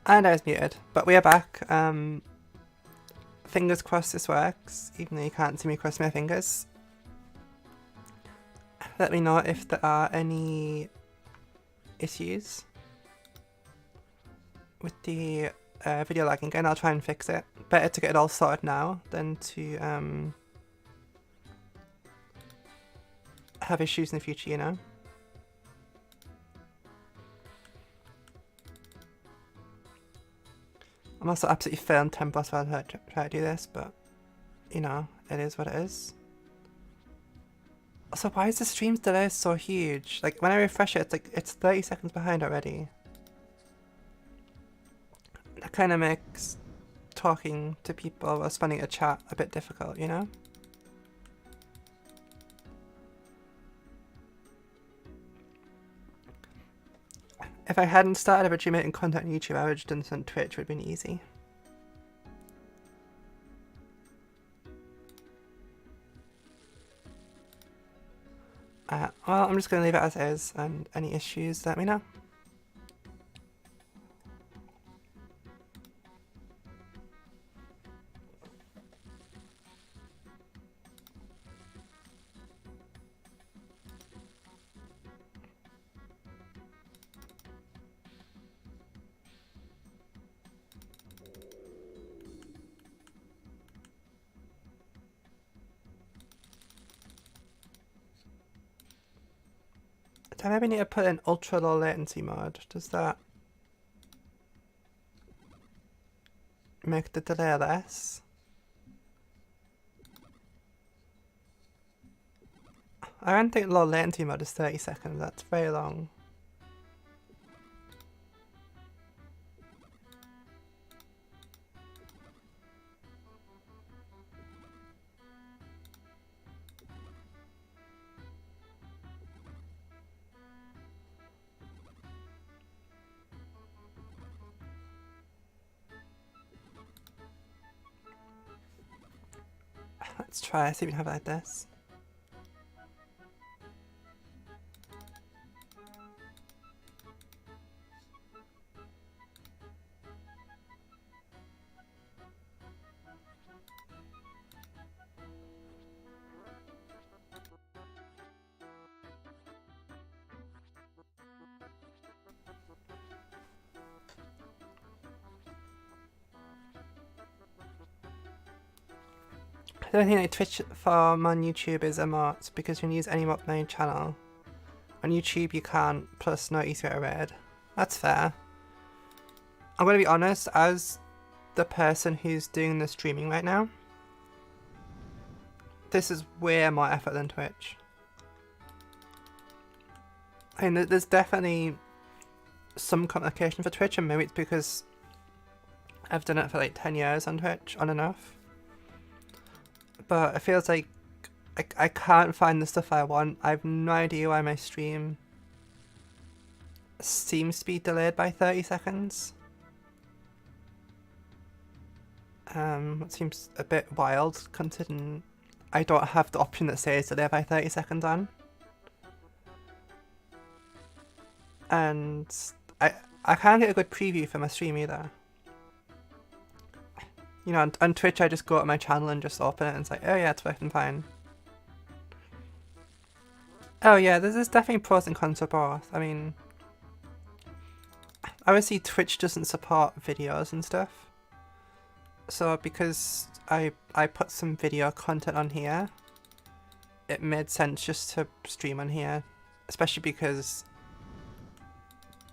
And I was muted, but we are back. Fingers crossed this works, even though you can't see me cross my fingers. Let me know if there are any issues with the video lagging again. I'll try and fix it. Better to get it all sorted now than to have issues in the future, you know? I'm also absolutely failing tempos while I try to do this, but you know, it is what it is. Also, why is the stream's delay so huge? Like, when I refresh it, it's like, it's 30 seconds behind already. That kind of makes talking to people or responding to chat a bit difficult, you know? If I hadn't started originally making content on YouTube, I would have just done this on Twitch, it would have been easy. Well, I'm just going to leave it as is, and any issues, let me know. Do I maybe need to put in ultra low latency mode? Does that make the delay less? I don't think low latency mode is 30 seconds, that's very long. Let's try, see if we can have it like this. The only thing like Twitch farm on YouTube is emotes, because you can use any emote on your channel. On YouTube you can't, plus no easy way to raid. That's fair. I'm gonna be honest, as the person who's doing the streaming right now, this is way more effort than Twitch. I mean, there's definitely some complication for Twitch, and maybe it's because I've done it for like 10 years on Twitch, on and off. But it feels like I can't find the stuff I want. I have no idea why my stream seems to be delayed by 30 seconds. It seems a bit wild considering I don't have the option that says delay by 30 seconds on. And I can't get a good preview for my stream either. You know, on Twitch I just go to my channel and just open it and it's like, oh yeah, it's working fine. Oh yeah, there's definitely pros and cons for both. I mean, obviously Twitch doesn't support videos and stuff. So because I put some video content on here, it made sense just to stream on here. Especially because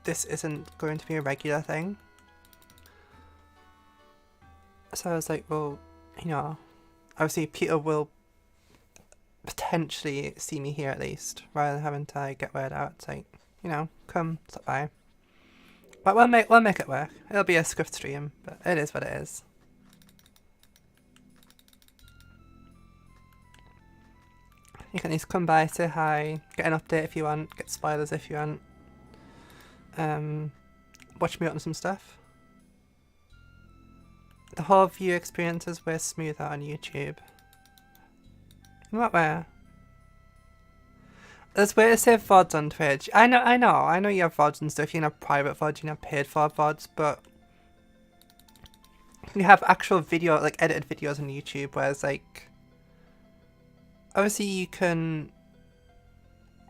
this isn't going to be a regular thing. So I was like, well, you know, obviously Peter will potentially see me here at least, rather than having to get word out. It's like, you know, come, stop by. But we'll make it work. It'll be a scuffed stream, but it is what it is. You can at least come by, say hi, get an update if you want, get spoilers if you want. Watch me on some stuff. The whole view experience is way smoother on YouTube. In what way? There's way to save VODs on Twitch. I know you have VODs and stuff, you can have private VODs, you can have paid for VODs, but you have actual video, like edited videos on YouTube, whereas like, obviously you can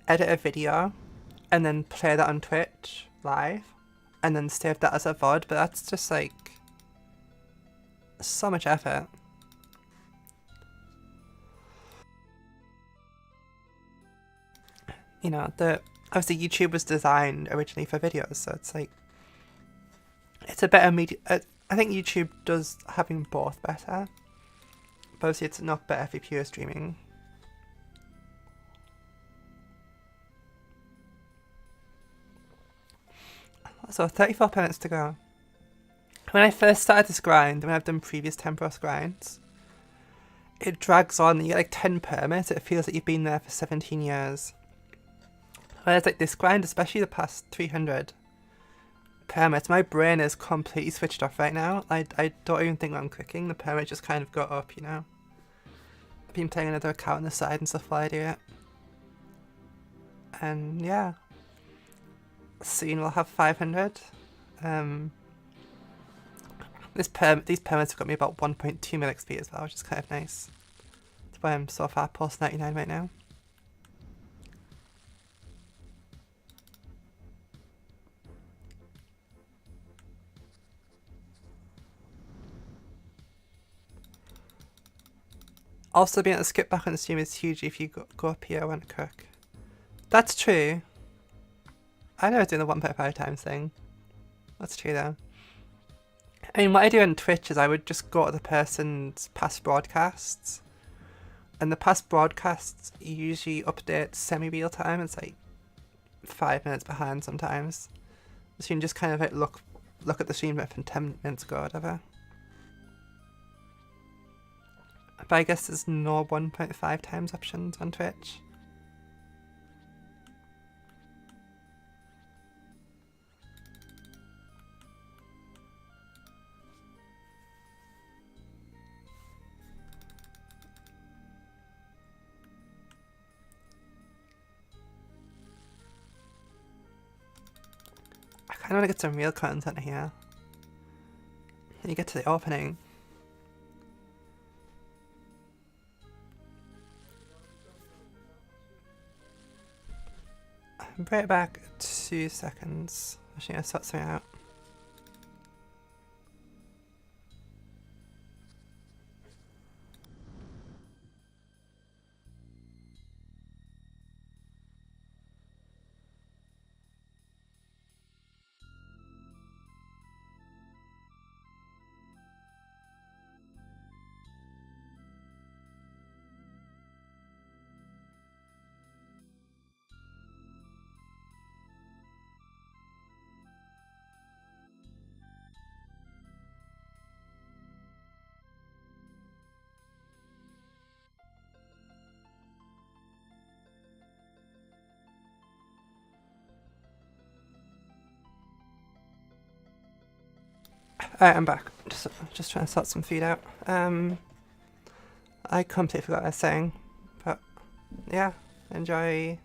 edit a video and then play that on Twitch live and then save that as a VOD, but that's just like so much effort. You know, obviously YouTube was designed originally for videos, so it's like, it's a better media. I think YouTube does having both better, but obviously it's not better for pure streaming. So 34 minutes to go. When I first started this grind, when I've done previous 10+ grinds, it drags on. You get like 10 permits, it feels like you've been there for 17 years. Whereas like this grind, especially the past 300 permits, my brain is completely switched off right now. I don't even think when I'm clicking, the permits just kind of go up, you know. I've been playing another account on the side and stuff while I do it. And yeah. Soon we'll have 500. These permits have got me about 1.2 mil XP as well, which is kind of nice. That's why I'm so far past 99 right now. Also, being able to skip back on the stream is huge if you go up here when to cook. That's true. I know I was doing the 1.5 times thing. That's true though. I mean, what I do on Twitch is I would just go to the person's past broadcasts. And the past broadcasts usually update semi-real time. It's like 5 minutes behind sometimes. So you can just kind of like look at the stream from 10 minutes ago or whatever. But I guess there's no 1.5 times options on Twitch. I kind of want to get some real content here. You get to the opening. Bring it back 2 seconds. Actually, I'll sort something out. Alright, I'm back. Just trying to sort some food out. I completely forgot what I was saying, but yeah, enjoy.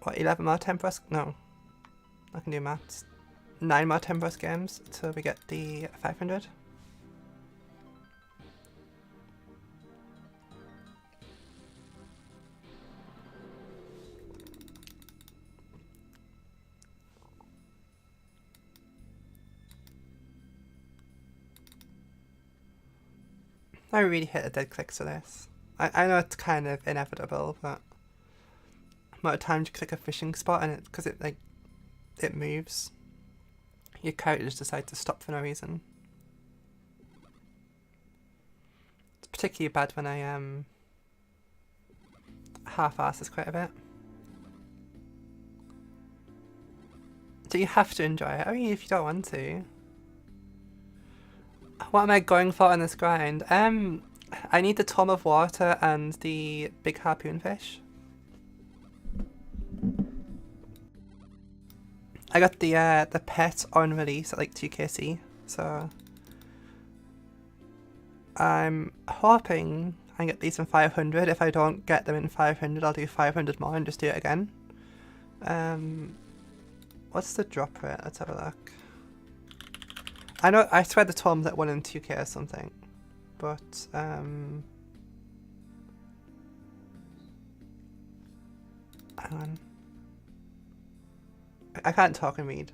What, 11 more 10+? No, I can do maths. 9 more 10+ games until we get the 500. I really hit a dead click for this. I know it's kind of inevitable, but amount of time to click a fishing spot and because it moves. Your character just decides to stop for no reason. It's particularly bad when I half-ass this quite a bit. Do you have to enjoy it? I mean, if you don't want to. What am I going for in this grind? I need the Tome of Water and the big harpoon fish. I got the pet on release at like 2kc, so I'm hoping I get these in 500. If I don't get them in 500, I'll do 500 more and just do it again. What's the drop rate? Let's have a look. I know, I swear the total was at 1 and 2k or something. But, hang on. I can't talk and read.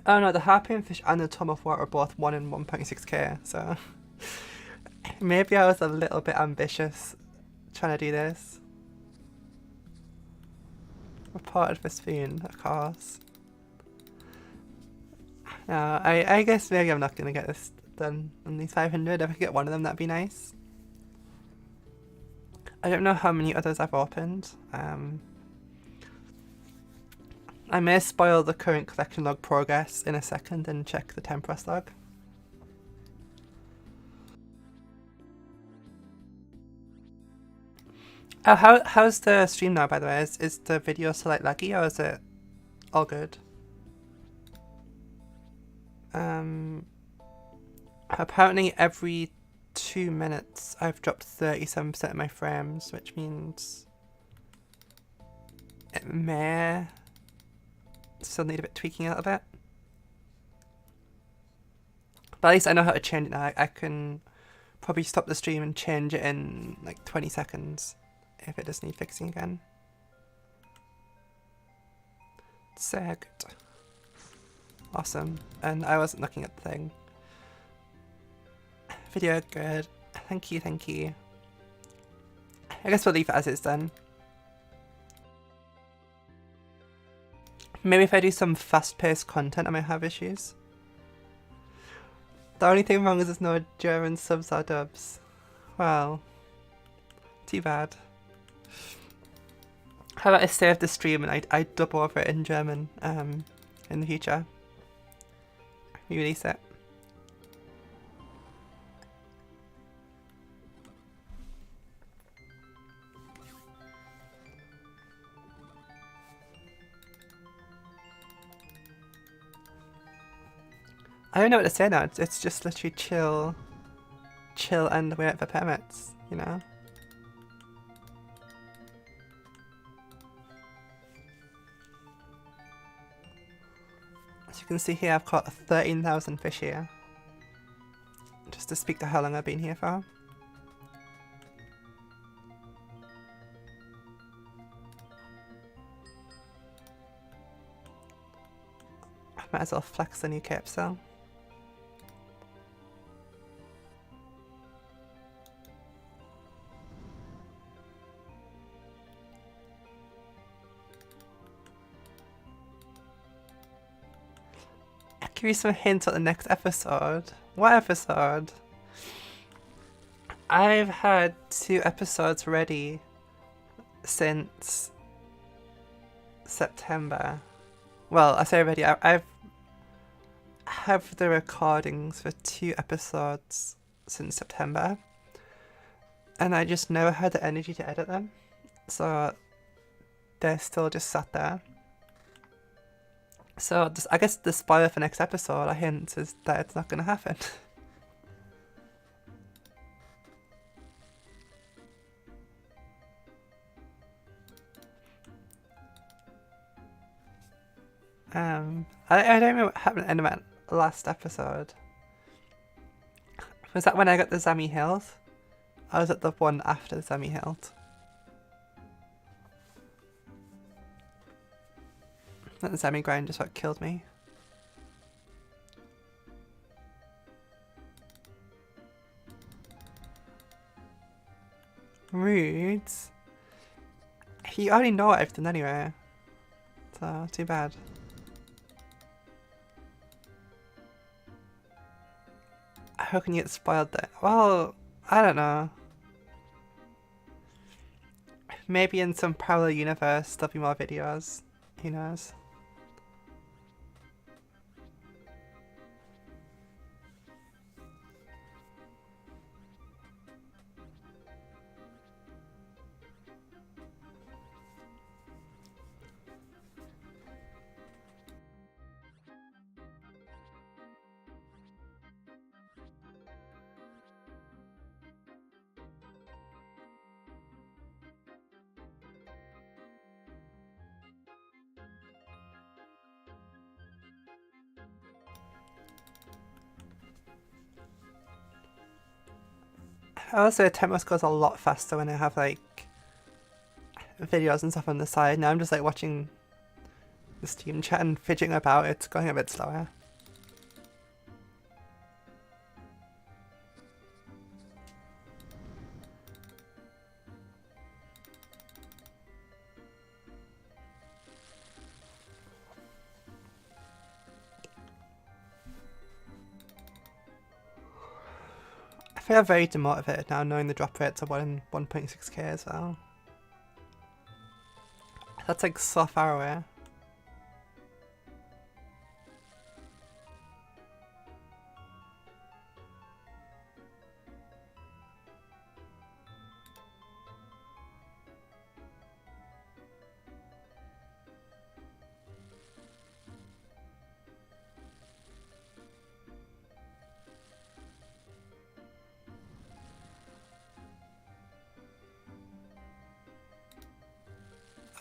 Oh no, the harpoon fish and the tom of water are both 1 and 1.6k, so maybe I was a little bit ambitious trying to do this. Reported for spoon, of course. No, I guess maybe I'm not going to get this done on these 500. If I could get one of them, that'd be nice. I don't know how many others I've opened. I may spoil the current collection log progress in a second and check the temporary log. Oh, how's the stream now, by the way? Is the video still like laggy, or is it all good? Apparently every 2 minutes I've dropped 37% of my frames, which means it may still need a bit tweaking a little bit. But at least I know how to change it now. I can probably stop the stream and change it in like 20 seconds if it does need fixing again. Sect. Awesome. And I wasn't looking at the thing. Video good. Thank you, thank you. I guess we'll leave it as is then. Maybe if I do some fast-paced content I might have issues. The only thing wrong is there's no German subs or dubs. Well, too bad. How about I save the stream and I dub over it in German in the future. Release it. I don't know what to say now. It's just literally chill and wait for permits, you know? As you can see here, I've caught 13,000 fish here. Just to speak to how long I've been here for. I might as well flex the new cape cell. Give you some hints at the next episode. What episode? I've had 2 episodes ready since September. Well, I say already, I have the recordings for 2 episodes since September, and I just never had the energy to edit them, so they're still just sat there. So I guess the spoiler for next episode, a hint, is that it's not going to happen. I don't remember what happened in the last episode. Was that when I got the Zammy Hilt? Or was it the one after the Zammy Hilt? That the Zammy grind is what killed me. Rudes. You already know everything anyway. So, too bad. How can you get spoiled there? Well, I don't know. Maybe in some parallel universe there'll be more videos. Who knows? Also, tempo goes a lot faster when I have like videos and stuff on the side. Now I'm just like watching the Steam chat and fidgeting about. It's going a bit slower. I feel very demotivated now knowing the drop rates are 1.6k as well. That's like so far away.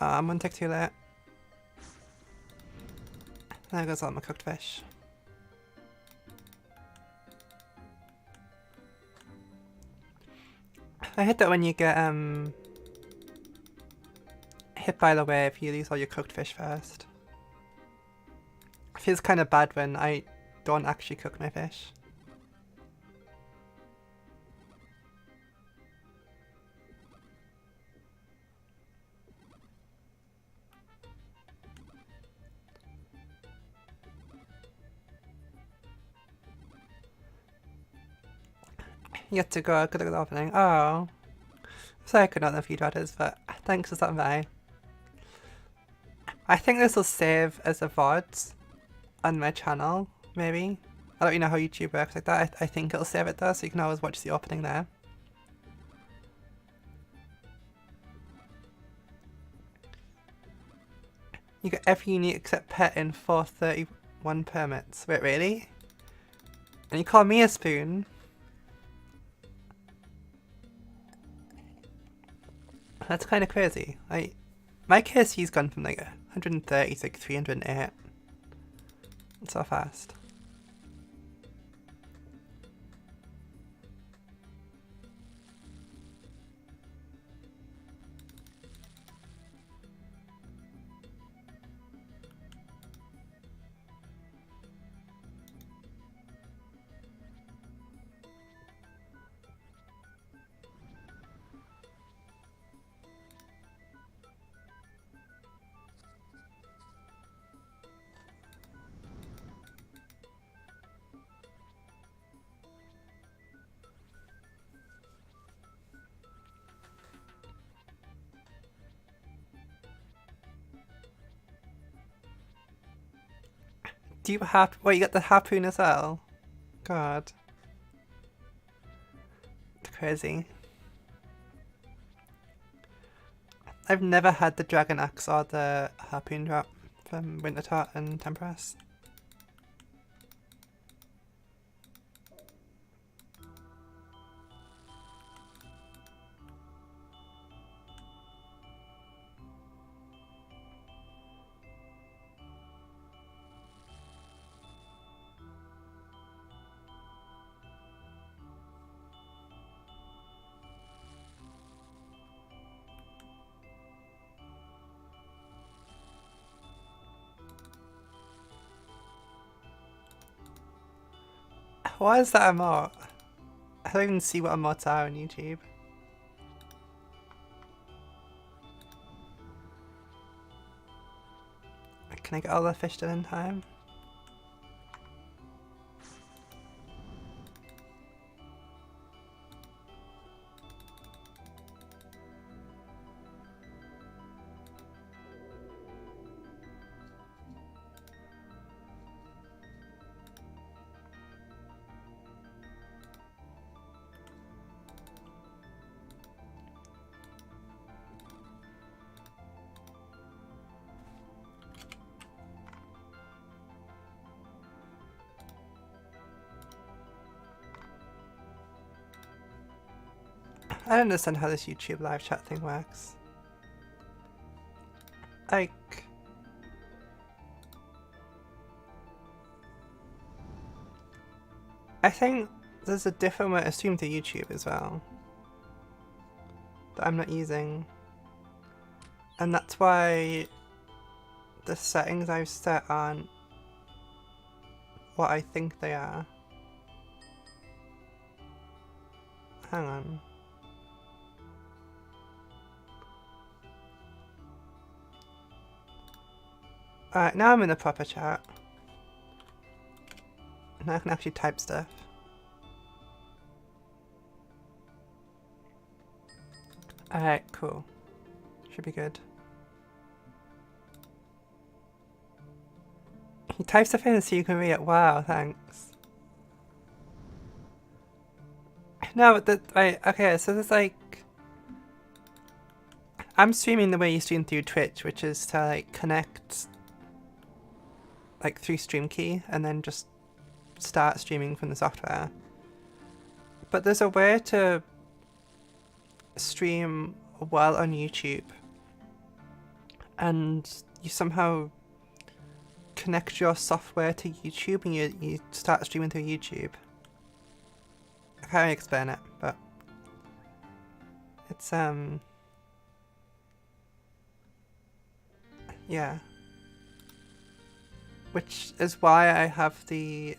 I'm one tick too late. There goes all my cooked fish. I hate that when you get hit by the wave, you lose all your cooked fish first. It feels kind of bad when I don't actually cook my fish. You get to go, good at opening. Oh. Sorry I could not know feed riders, but thanks for stopping by. I think this will save as a VOD on my channel, maybe. I don't really know how YouTube works like that. I think it'll save it though, so you can always watch the opening there. You got every unit except pet in 431 permits. Wait, really? And you call me a spoon? That's kind of crazy. My KC's gone from like 130 to like 308. It's so fast. Do you wait, you got the harpoon as well? God. It's crazy. I've never had the dragon axe or the harpoon drop from Winter Tart and Temperance. Why is that emote? I don't even see what emotes are on YouTube. Can I get all the fish done in time? I don't understand how this YouTube live chat thing works. Like... I think there's a different way to stream to YouTube as well. that I'm not using. And that's why the settings I've set aren't what I think they are. Hang on. Alright, now I'm in the proper chat. Now I can actually type stuff. Alright, cool. Should be good. You type stuff in so you can read it. Wow, thanks. No, but right, okay, so there's like... I'm streaming the way you stream through Twitch, which is to like connect like through Stream Key and then just start streaming from the software. But there's a way to stream while on YouTube, and you somehow connect your software to YouTube and you start streaming through YouTube. I can't really explain it, but it's yeah. Which is why I have the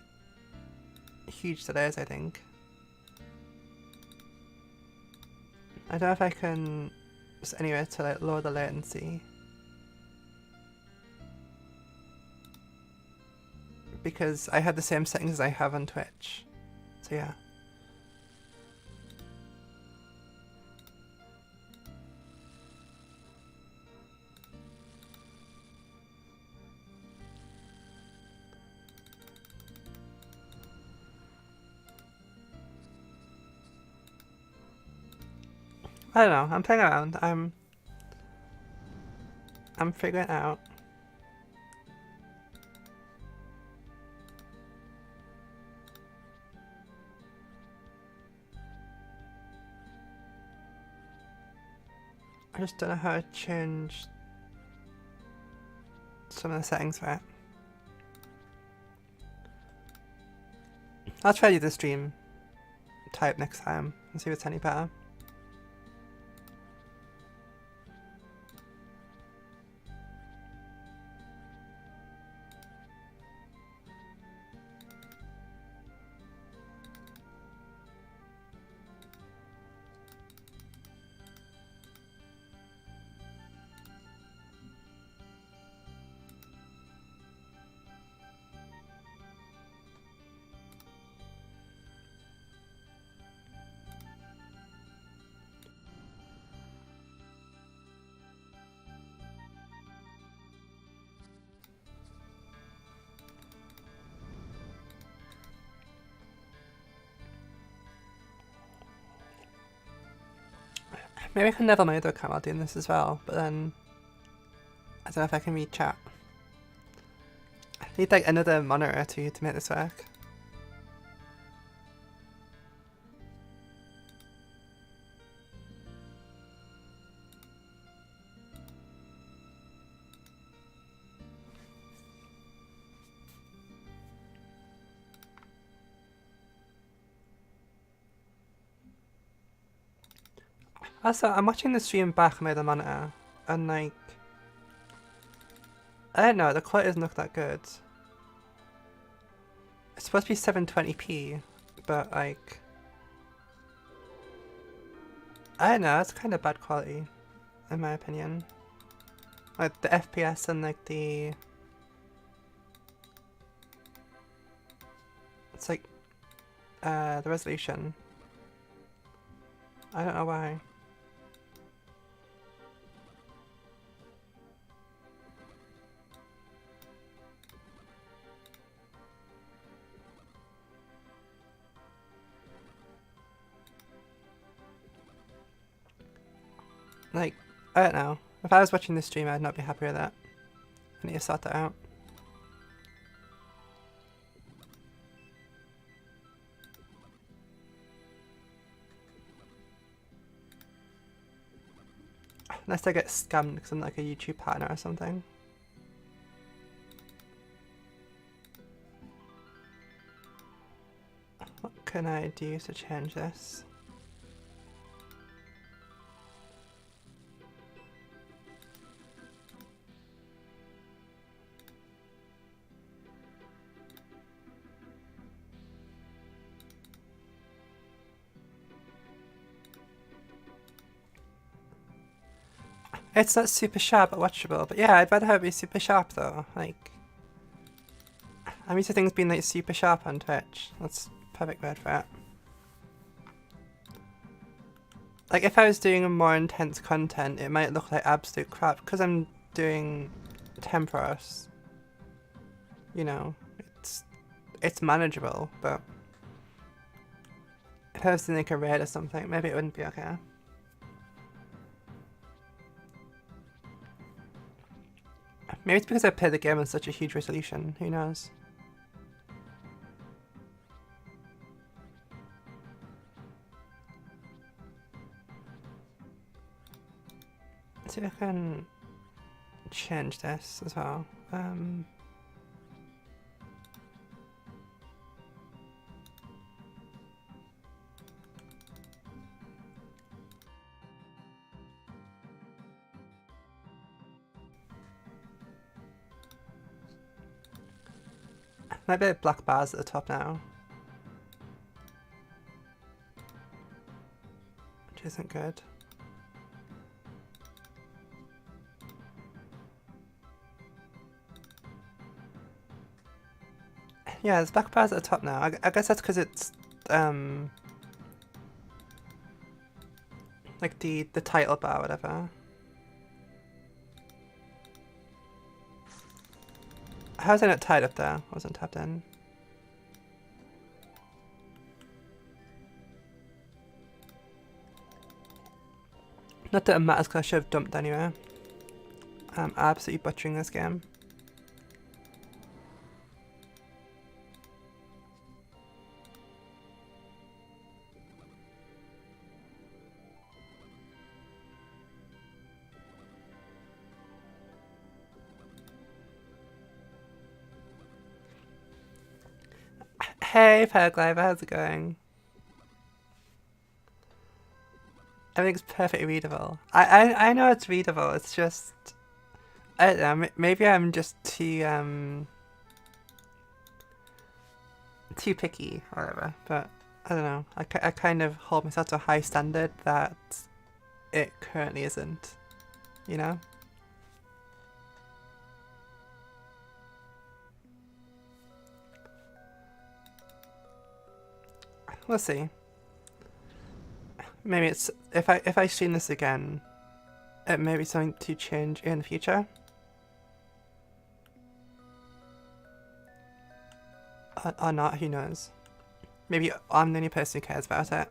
huge delays, I think. I don't know if I can just anyway to like lower the latency. Because I have the same settings as I have on Twitch. So yeah. I don't know, I'm playing around. I'm figuring it out. I just don't know how to change some of the settings for it. I'll try to do the stream type next time and see if it's any better. Maybe I can level my other account while doing this as well, but then I don't know if I can read chat. I need like another monitor to make this work. Also, I'm watching the stream back on my other monitor, and like, I don't know, the quality doesn't look that good. It's supposed to be 720p, but like, I don't know, it's kind of bad quality, in my opinion. Like the FPS and like it's like, the resolution. I don't know why. Like, I don't know. If I was watching this stream, I'd not be happy with that. I need to sort that out. Unless I get scammed because I'm like a YouTube partner or something. What can I do to change this? It's not super sharp or watchable, but yeah, I'd rather have it be super sharp though. Like, I'm used to things being like super sharp on Twitch. That's perfect word for it. Like, if I was doing more intense content, it might look like absolute crap because I'm doing Temporos. You know, it's manageable, but if I was doing like a raid or something, maybe it wouldn't be okay. Maybe it's because I play the game on such a huge resolution, who knows? Let's see if I can change this as well. Might be black bars at the top now. Which isn't good. Yeah, there's black bars at the top now. I guess that's because it's like the title bar, whatever. How's it not tied up there? I wasn't tapped in. Not that it matters because I should have dumped anyway. I'm absolutely butchering this game. Hey Paraglider, how's it going? Everything's perfectly readable. I know it's readable, it's just... I don't know, maybe I'm just too picky or whatever, but I don't know. I kind of hold myself to a high standard that it currently isn't, you know? We'll see. Maybe it's if I stream this again, it may be something to change in the future. Or not, who knows? Maybe I'm the only person who cares about it.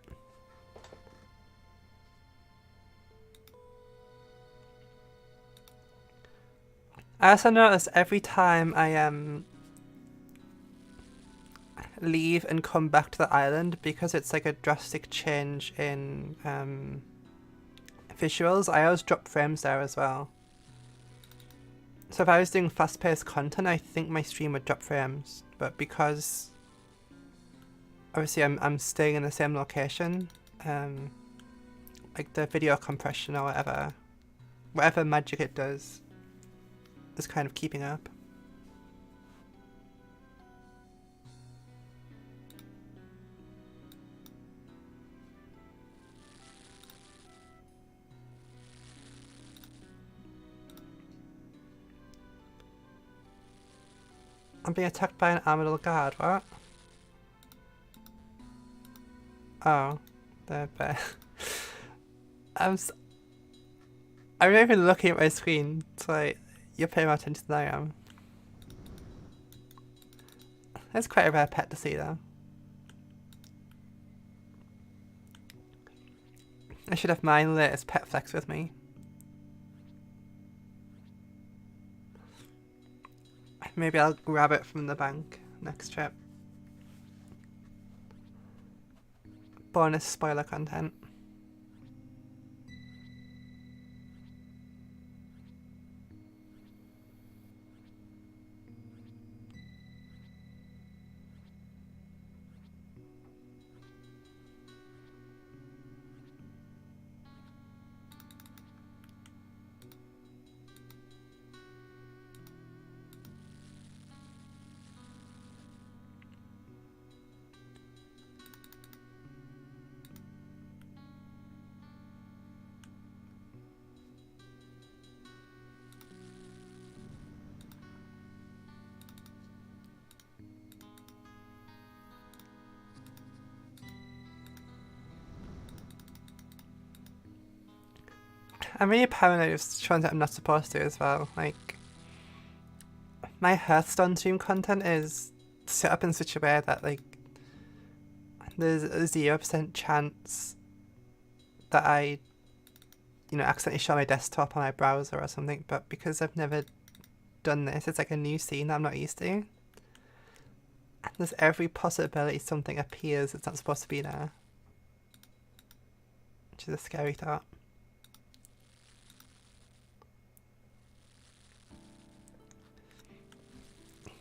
I also notice every time I leave and come back to the island, because it's like a drastic change in visuals, I always drop frames there as well. So if I was doing fast-paced content, I think my stream would drop frames, but because obviously I'm staying in the same location, like the video compression or whatever magic it does is kind of keeping up. I'm being attacked by an armored guard, what? Oh, the bear. I'm not even looking at my screen, so like, you're paying more attention than I am. That's quite a rare pet to see though. I should have my latest pet flex with me. Maybe I'll grab it from the bank next trip. Bonus spoiler content. I'm really paranoid of content I'm not supposed to as well. Like, my Hearthstone stream content is set up in such a way that, like, there's a 0% chance that I, you know, accidentally show my desktop on my browser or something, but because I've never done this, it's like a new scene that I'm not used to. And there's every possibility something appears that's not supposed to be there. Which is a scary thought.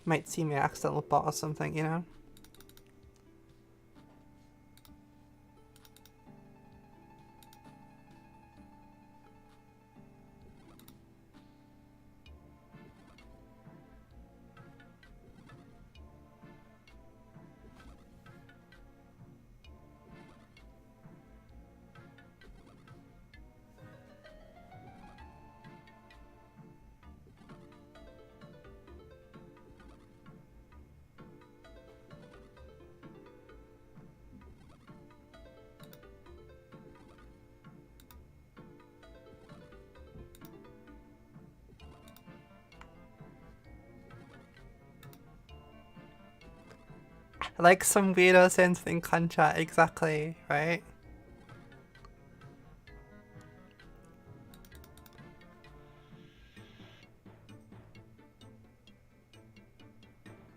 Might see me accidental bot or something, you know? Like some weirdo saying something contra, exactly, right?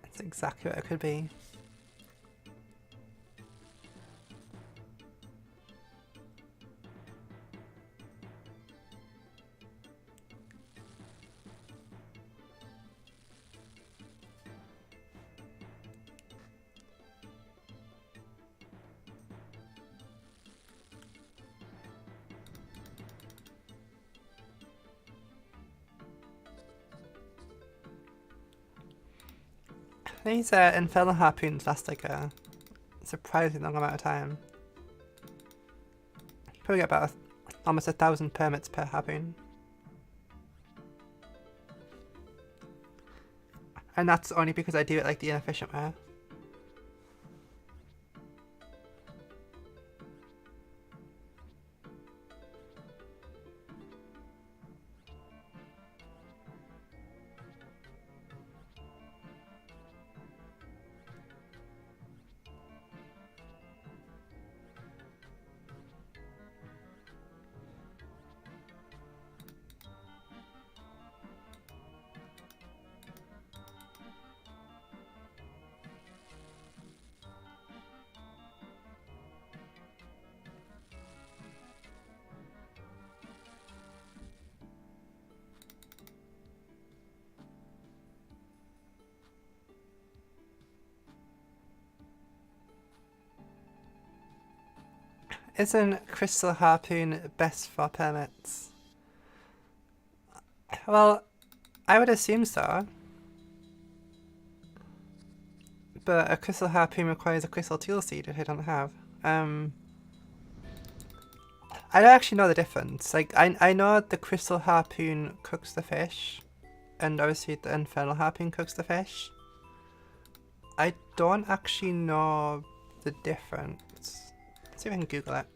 That's exactly what it could be. These Infernal Harpoons last like a surprisingly long amount of time. Probably get about almost 1,000 permits per harpoon. And that's only because I do it like the inefficient way. Isn't Crystal Harpoon best for permits? Well, I would assume so. But a Crystal Harpoon requires a Crystal Tool Seed, which I don't have. I don't actually know the difference. Like, I know the Crystal Harpoon cooks the fish, and obviously the Infernal Harpoon cooks the fish. I don't actually know the difference. Let's see if I can Google it.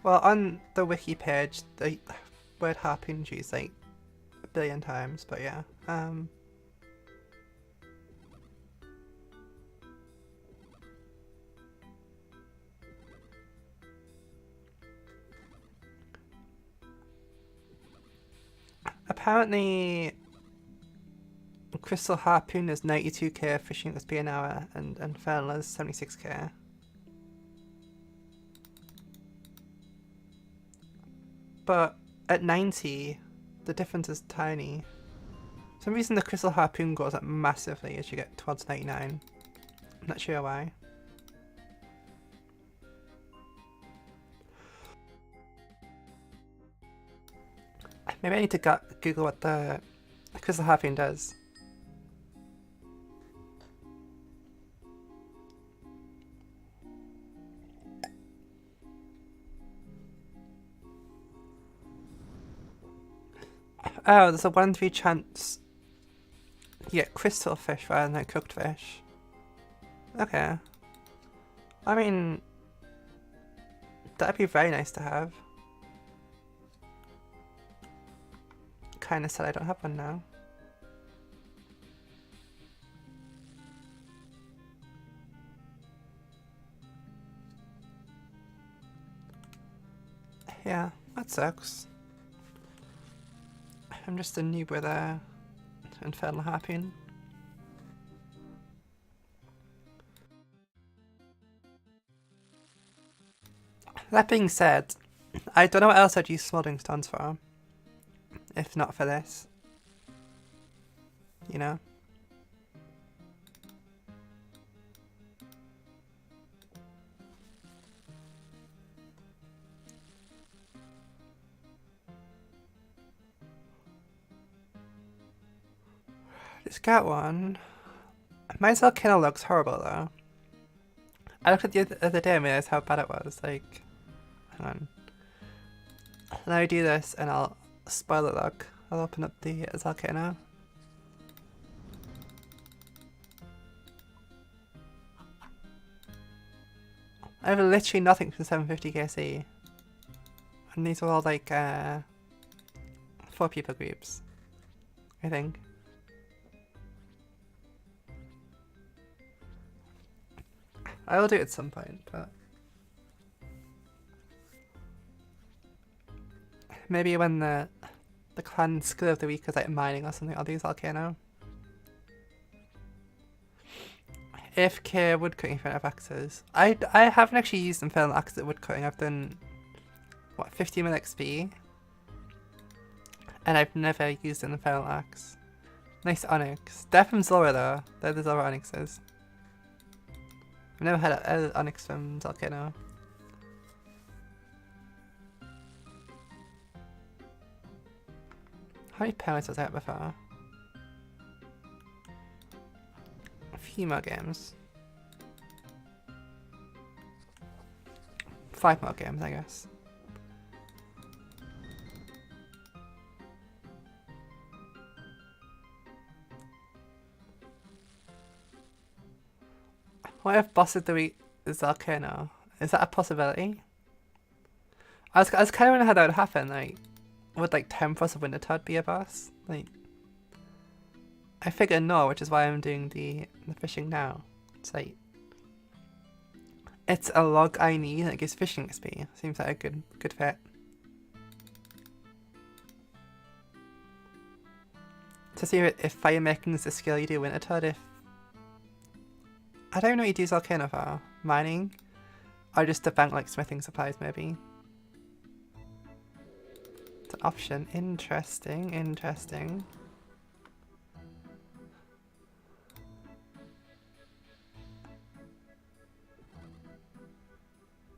Well, on the wiki page, the word harpoon is used like 1 billion times, but yeah. Apparently, Crystal Harpoon is 92k fishing XP an hour, and Infernal is 76k. But at 90, the difference is tiny. For some reason the Crystal Harpoon goes up massively as you get towards 99. I'm not sure why. Maybe I need to Google what the Crystal Harpoon does. Oh, there's a 1 in 3 chance you get crystal fish rather than cooked fish. Okay. I mean, that'd be very nice to have. Kinda sad I don't have one now. Yeah, that sucks. I'm just a noob with Infernal Harpoon. That being said, I don't know what else I'd use Smoldering Stones for, if not for this. You know? Just got one. My volcano looks horrible though. I looked at it the other day and realized how bad it was. Like, hang on. Now I do this and I'll spoil it. Look, I'll open up the volcano. I have literally nothing for 750 KC. And these are all like 4 people groups, I think. I will do it at some point, but maybe when the clan skill of the week is like mining or something, I'll do volcano. AFK woodcutting for axes. I haven't actually used Infernal Axe at woodcutting. I've done what 50 min XP, and I've never used an Infernal Axe. Nice onyx. They're from Zora though. They're the Zora onyxes. I've never had an onyx from volcano. How many pounds was I at before? A few more games. 5 more games, I guess. What if boss of the week is volcano? Is that a possibility? I was kind of wondering how that would happen. Like, would like Tempest of Wintertodt be a boss? Like, I figure no, which is why I'm doing the fishing now. It's like, it's a log I need that gives fishing XP. Seems like a good fit. To see if fire making is the skill you do Wintertodt. If I don't know what you do volcano for. Mining? Or just to bank like smithing supplies maybe. It's an option. Interesting, interesting.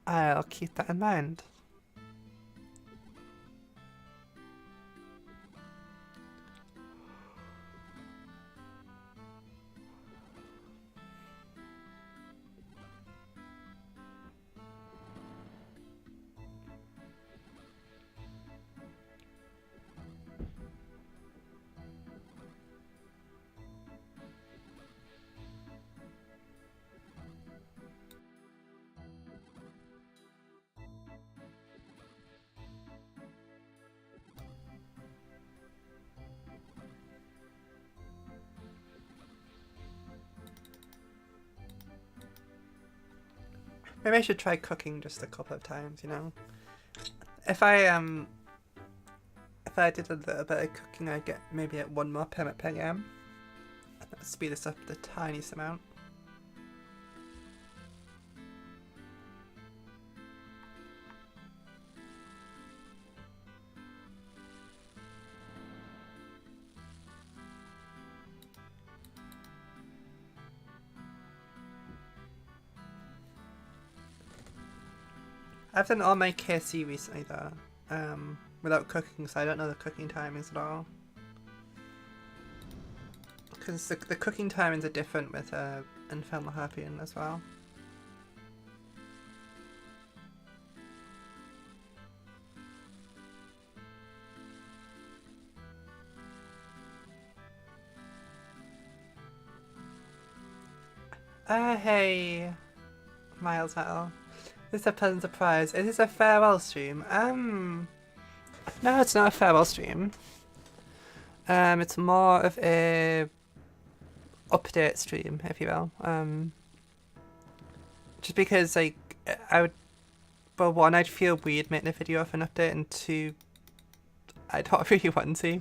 I'll keep that in mind. Maybe I should try cooking just a couple of times, you know? If I did a little bit of cooking, I'd get maybe at 1 more permit per game. That would speed this up the tiniest amount. I've done all my KC recently though, without cooking, so I don't know the cooking timings at all. Because the cooking timings are different with Infernal Harpoon as well. Hey, Miles Metal. This is a pleasant surprise. Is this a farewell stream? No, it's not a farewell stream. It's more of a update stream, if you will. Just because, like, I would, well, one, I'd feel weird making a video of an update, and two, I don't really want to,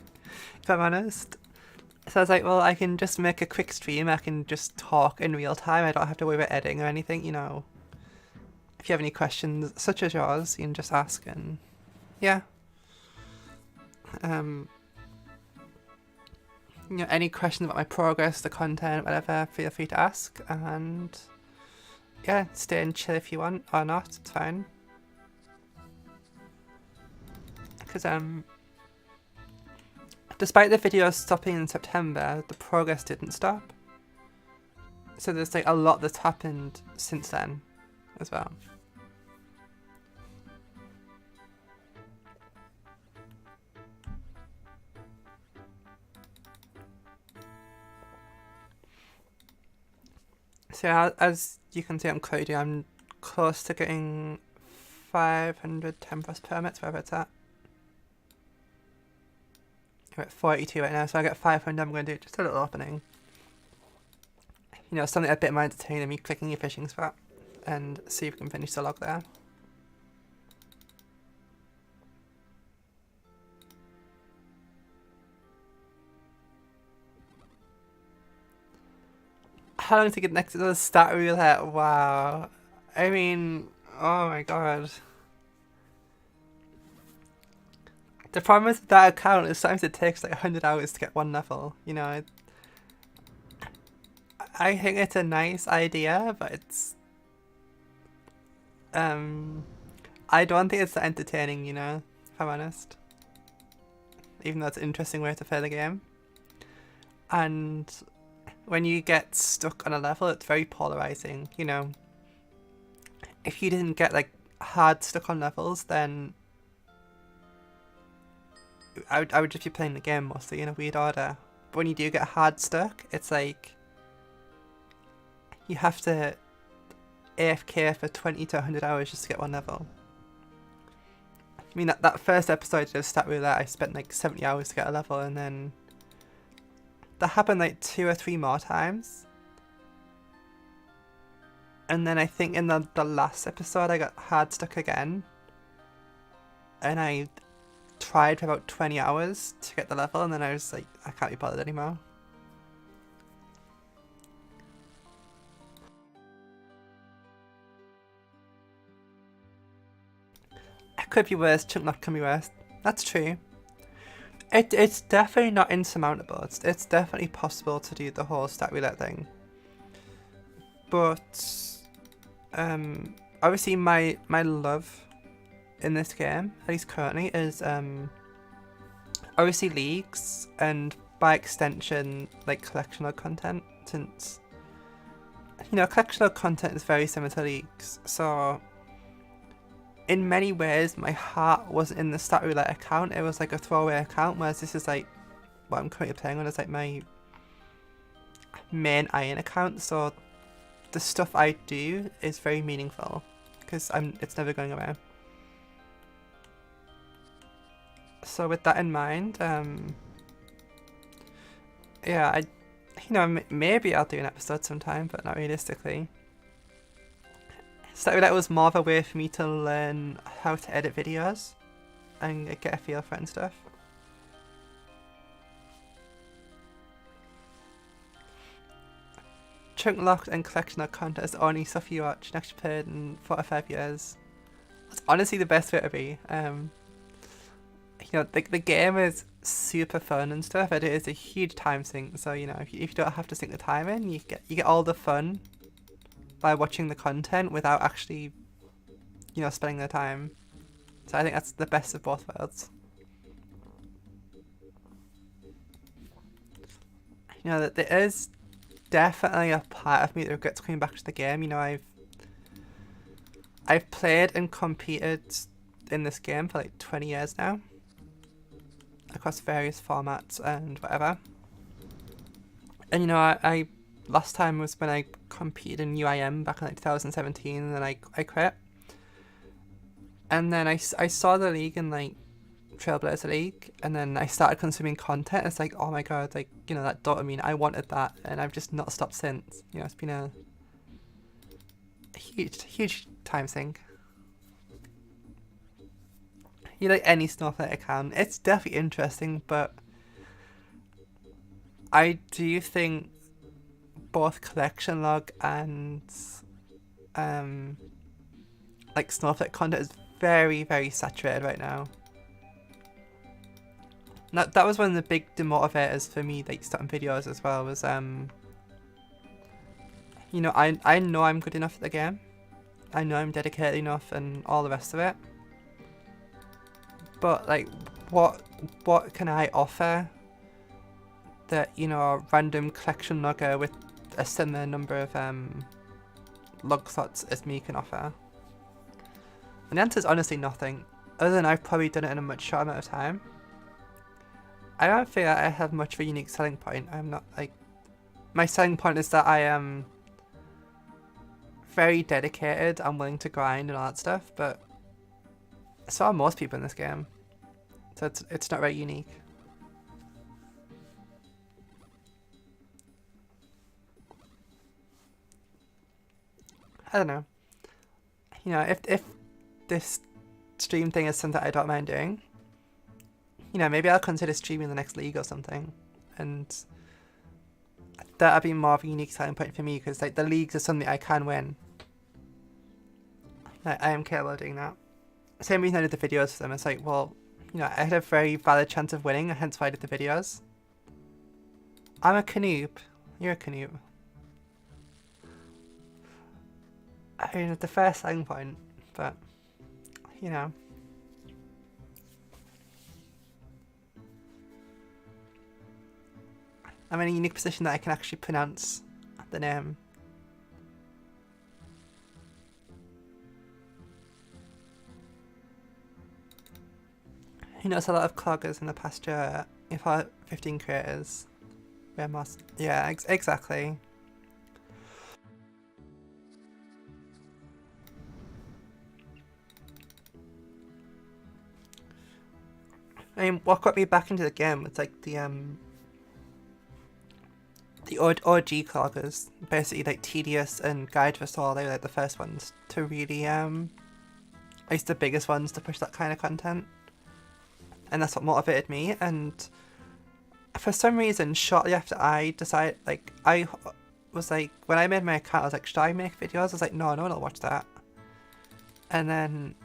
if I'm honest. So I was like, well, I can just make a quick stream, I can just talk in real time, I don't have to worry about editing or anything, you know. If you have any questions, such as yours, you can just ask, and yeah. You know, any questions about my progress, the content, whatever, feel free to ask, and yeah, stay and chill if you want, or not, it's fine. Because, despite the video stopping in September, the progress didn't stop. So there's like a lot that's happened since then, as well. So as you can see, I'm coding. I'm close to getting 500 Tempest permits, wherever it's at. We're at 42 right now, so I get 500. I'm going to do just a little opening. You know, something a bit more entertaining than me clicking your fishing spot, and see if we can finish the log there. How long to get next to the stat roulette? Wow. I mean, oh my god. The problem with that account is sometimes it takes like 100 hours to get one level, you know. I think it's a nice idea, but it's... I don't think it's that entertaining, you know, if I'm honest. Even though it's an interesting way to play the game. And when you get stuck on a level, it's very polarizing, you know. If you didn't get like hard stuck on levels, then I would just be playing the game mostly in a weird order. But when you do get hard stuck, it's like you have to AFK for 20 to 100 hours just to get one level. I mean, that first episode of Stat Roulette, I spent like 70 hours to get a level, and then that happened like 2 or 3 more times. And then I think in the last episode I got hard stuck again. And I tried for about 20 hours to get the level, and then I was like, I can't be bothered anymore. It could be worse, Chunk Knock can be worse. That's true. It's definitely not insurmountable. It's definitely possible to do the whole stat roulette thing. But obviously my love in this game, at least currently, is obviously leagues, and by extension like collectional content, since you know collectional content is very similar to leagues. So in many ways my heart wasn't in the stat roulette account, it was like a throwaway account, whereas this is like what I'm currently playing on, is like my main iron account, so the stuff I do is very meaningful because it's never going away. So with that in mind, yeah, you know, maybe I'll do an episode sometime, but not realistically. So that was more of a way for me to learn how to edit videos and get a feel for it and stuff. Chunk locked and collectional content is the only stuff you watch next played in 4 or 5 years. That's honestly the best way to be. You know, the game is super fun and stuff, and it is a huge time sink, so you know, if you don't have to sink the time in, you get all the fun by watching the content without actually, you know, spending the time. So I think that's the best of both worlds. You know, that there is definitely a part of me that regrets coming back to the game. You know, I've played and competed in this game for like 20 years now, across various formats and whatever. And you know, I last time was when I competed in UIM back in like 2017, and then I quit. And then I saw the league in like Trailblazer League, and then I started consuming content. It's like, oh my god, like, you know, that dopamine, I wanted that, and I've just not stopped since. You know, it's been a huge time sink. You like any Snowflake account, it's definitely interesting, but I do think both collection log and like Snowflake content is very saturated right now. That was one of the big demotivators for me, like starting videos as well, was you know, I know I'm good enough at the game, I know I'm dedicated enough and all the rest of it, but like what can I offer that, you know, a random collection logger with a similar number of log slots as me can offer? And the answer is honestly nothing, other than I've probably done it in a much shorter amount of time. I don't feel I have much of a unique selling point. I'm not like, my selling point is that I am very dedicated, I'm willing to grind and all that stuff, but so are most people in this game, so it's not very unique. I don't know. You know, if this stream thing is something I don't mind doing, you know, maybe I'll consider streaming the next league or something, and that'll be more of a unique selling point for me, because like the leagues are something I can win. Like, I am capable of doing that. Same reason I did the videos for them. It's like, well, you know, I had a very valid chance of winning, and hence why I did the videos. I'm a Knuupy. You're a Knuupy. I mean, it's the first selling point, but, you know. I'm in a unique position that I can actually pronounce the name. You notice a lot of cloggers in the past year, if I 15 creators. Where most, yeah, exactly. I mean, what got me back into the game was like the OG cloggers, basically like Tedious and Guide for Soul. They were like the first ones to really at least the biggest ones to push that kind of content, and that's what motivated me. And for some reason, shortly after I decided, like, I was like, when I made my account, I was like, should I make videos? I was like, no one will watch that. And then,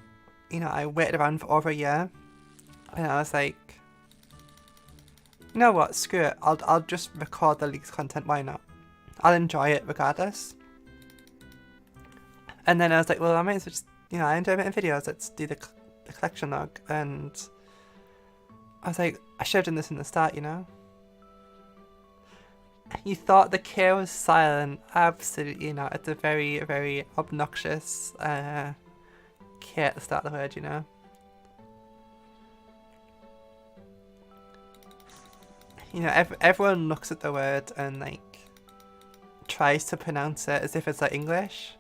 you know, I waited around for over a year, and I was like, you know what, screw it, I'll just record the leaks content, why not? I'll enjoy it regardless. And then I was like, well, I might as well just, you know, I enjoy making videos, let's do the collection log. And I was like, I should have done this in the start, you know? You thought the K was silent? Absolutely not. It's a very obnoxious K at the start of the word, you know? You know, everyone looks at the word and like tries to pronounce it as if it's like English,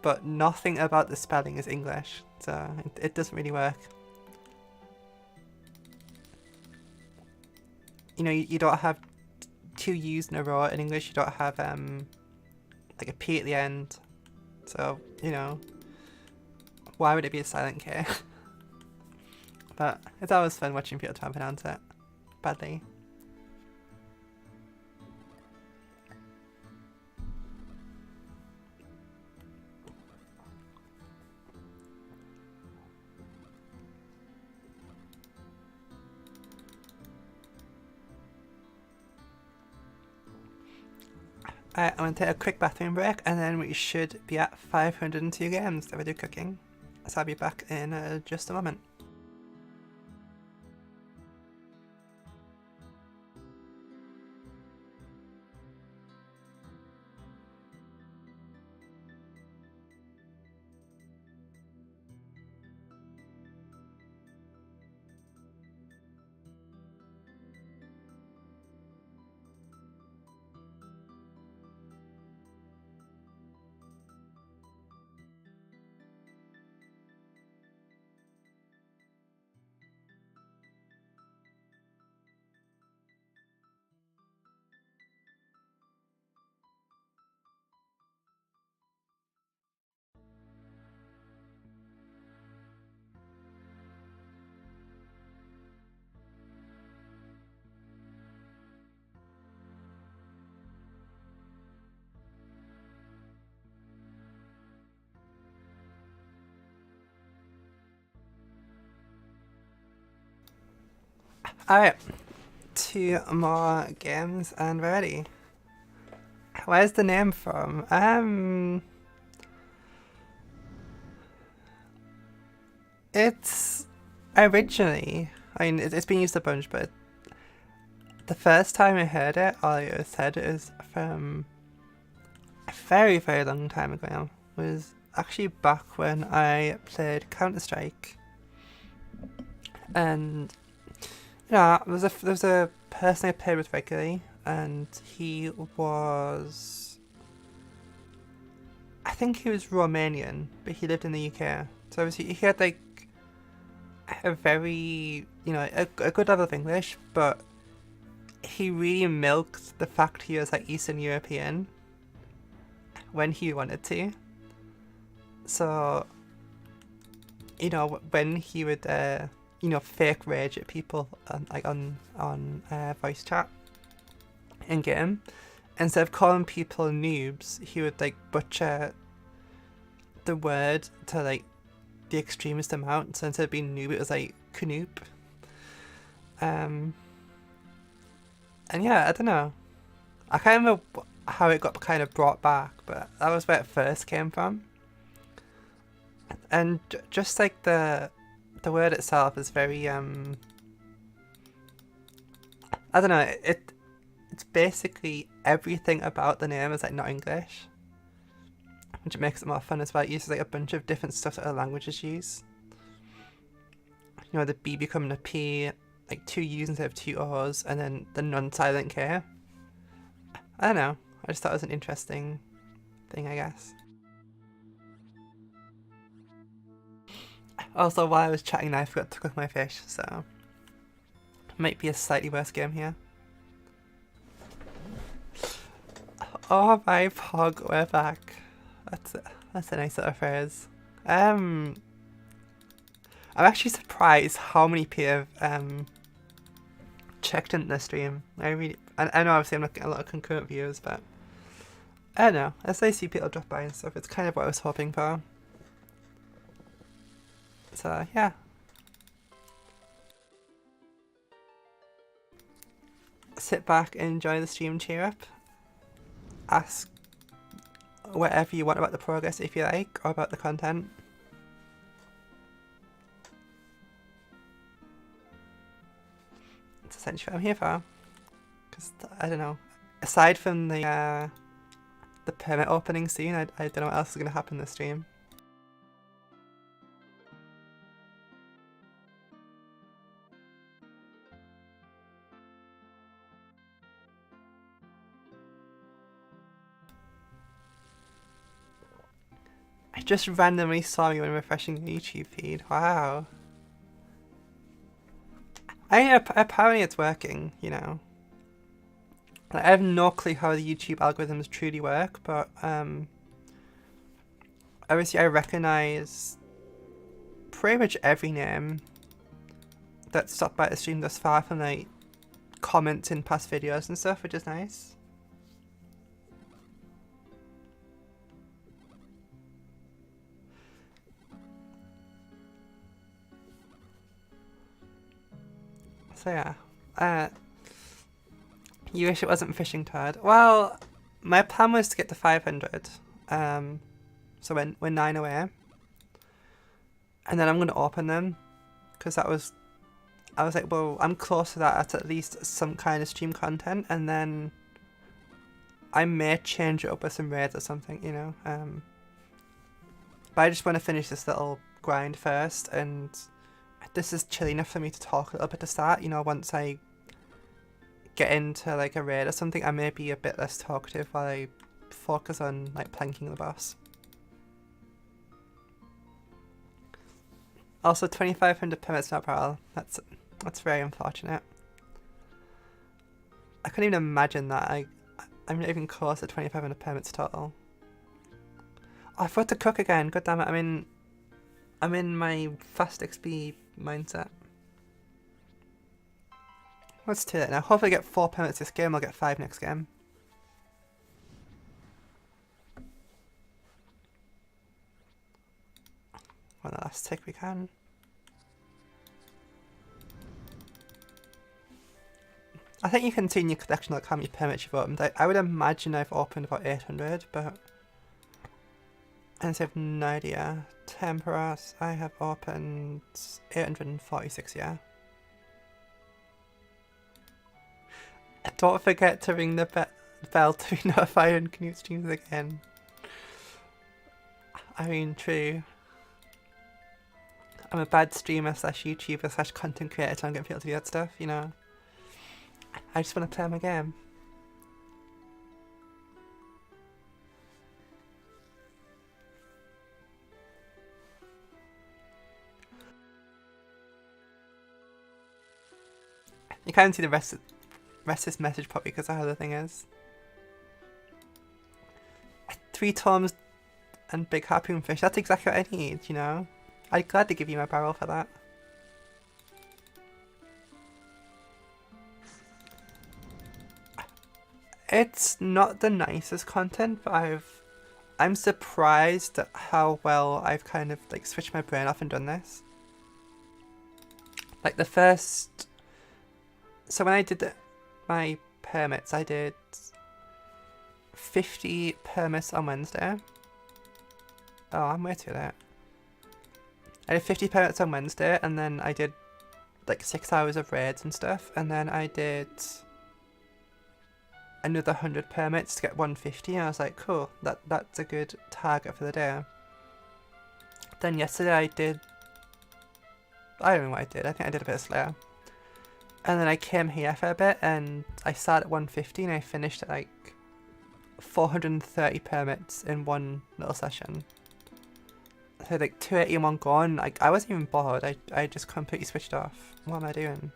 but nothing about the spelling is English, so it doesn't really work. You know, you don't have two U's in a row in English, you don't have like a P at the end, so, you know, why would it be a silent K? But it's always fun watching people try and pronounce it badly. I'm going to take a quick bathroom break, and then we should be at 502 games if I do cooking. So I'll be back in just a moment. Alright, 2 more games and we're ready. Where's the name from? It's originally, I mean, it's been used a bunch, but the first time I heard it, all I said is from a very, very long time ago. It was actually back when I played Counter-Strike. And, you know, there was a person I played with regularly, and he was, I think he was Romanian, but he lived in the UK. So obviously he had like a very, you know, a good level of English, but he really milked the fact he was like Eastern European when he wanted to. So, you know, when he would, you know, fake rage at people on voice chat in game, instead of calling people noobs, he would like butcher the word to like the extremist amount. So instead of being noob, it was like Knoop. And yeah, I don't know. I can't remember how it got kind of brought back, but that was where it first came from. And just like the word itself is very I don't know. It's basically everything about the name is like not English, which makes it more fun as well. It uses like a bunch of different stuff that other languages use. You know, the B becoming a P, like 2 U's instead of 2 O's, and then the non-silent K. I don't know. I just thought it was an interesting thing, I guess. Also, while I was chatting, I forgot to cook my fish, so might be a slightly worse game here. Oh my pog, we're back. That's a nice little phrase. I'm actually surprised how many people have checked into the stream. I know obviously I'm not getting a lot of concurrent views, but I don't know. As I see people drop by and stuff, it's kind of what I was hoping for. So yeah. Sit back and enjoy the stream, cheer up. Ask whatever you want about the progress if you like, or about the content. That's essentially what I'm here for. Because, I don't know, aside from the permit opening soon, I don't know what else is going to happen in the stream. I just randomly saw you when refreshing your YouTube feed. Wow. Apparently it's working, you know. I have no clue how the YouTube algorithms truly work, but obviously I recognise pretty much every name that's stopped by the stream thus far from like comments in past videos and stuff, which is nice. So yeah, you wish it wasn't fishing Toad. Well, my plan was to get to 500, so we're 9 away, and then I'm going to open them, because I was like, well, I'm close to that, that's at least some kind of stream content, and then I may change it up with some raids or something, you know, but I just want to finish this little grind first, and this is chill enough for me to talk a little bit to start, you know. Once I get into like a raid or something, I may be a bit less talkative while I focus on like planking the boss. Also, 2,500 permits not parallel. That's very unfortunate. I couldn't even imagine that. I'm not even close to 2,500 permits total. Oh, I forgot to cook again. God damn it! I'm in my fast XP mindset. Let's do that now. Hopefully I get 4 permits this game, I'll get 5 next game. One last tick we can. I think you can see in your collection like how many permits you've opened. I would imagine I've opened about 800, but I have no idea. Temperas, I have opened 846, yeah. Don't forget to ring the bell to be notified when Knut streams again. I mean, true. I'm a bad streamer slash YouTuber slash content creator, so I'm getting people to do that stuff, you know. I just want to play my game. You can't see the rest of this message probably because of how the thing is. 3 tomes and big harpoon fish. That's exactly what I need, you know. I'd gladly give you my barrel for that. It's not the nicest content, but I'm surprised at how well I've kind of like switched my brain off and done this. Like the first, so when I did my permits, I did 50 permits on Wednesday. Oh, I'm way too late. I did 50 permits on Wednesday, and then I did like 6 hours of raids and stuff, and then I did another 100 permits to get 150, and I was like, cool, that's a good target for the day. Then yesterday I did, I don't know what I did, I think I did a bit of Slayer. And then I came here for a bit, and I started at 150, and I finished at like 430 permits in one little session. So like 280 in one go, and like I wasn't even bored, I just completely switched off. What am I doing?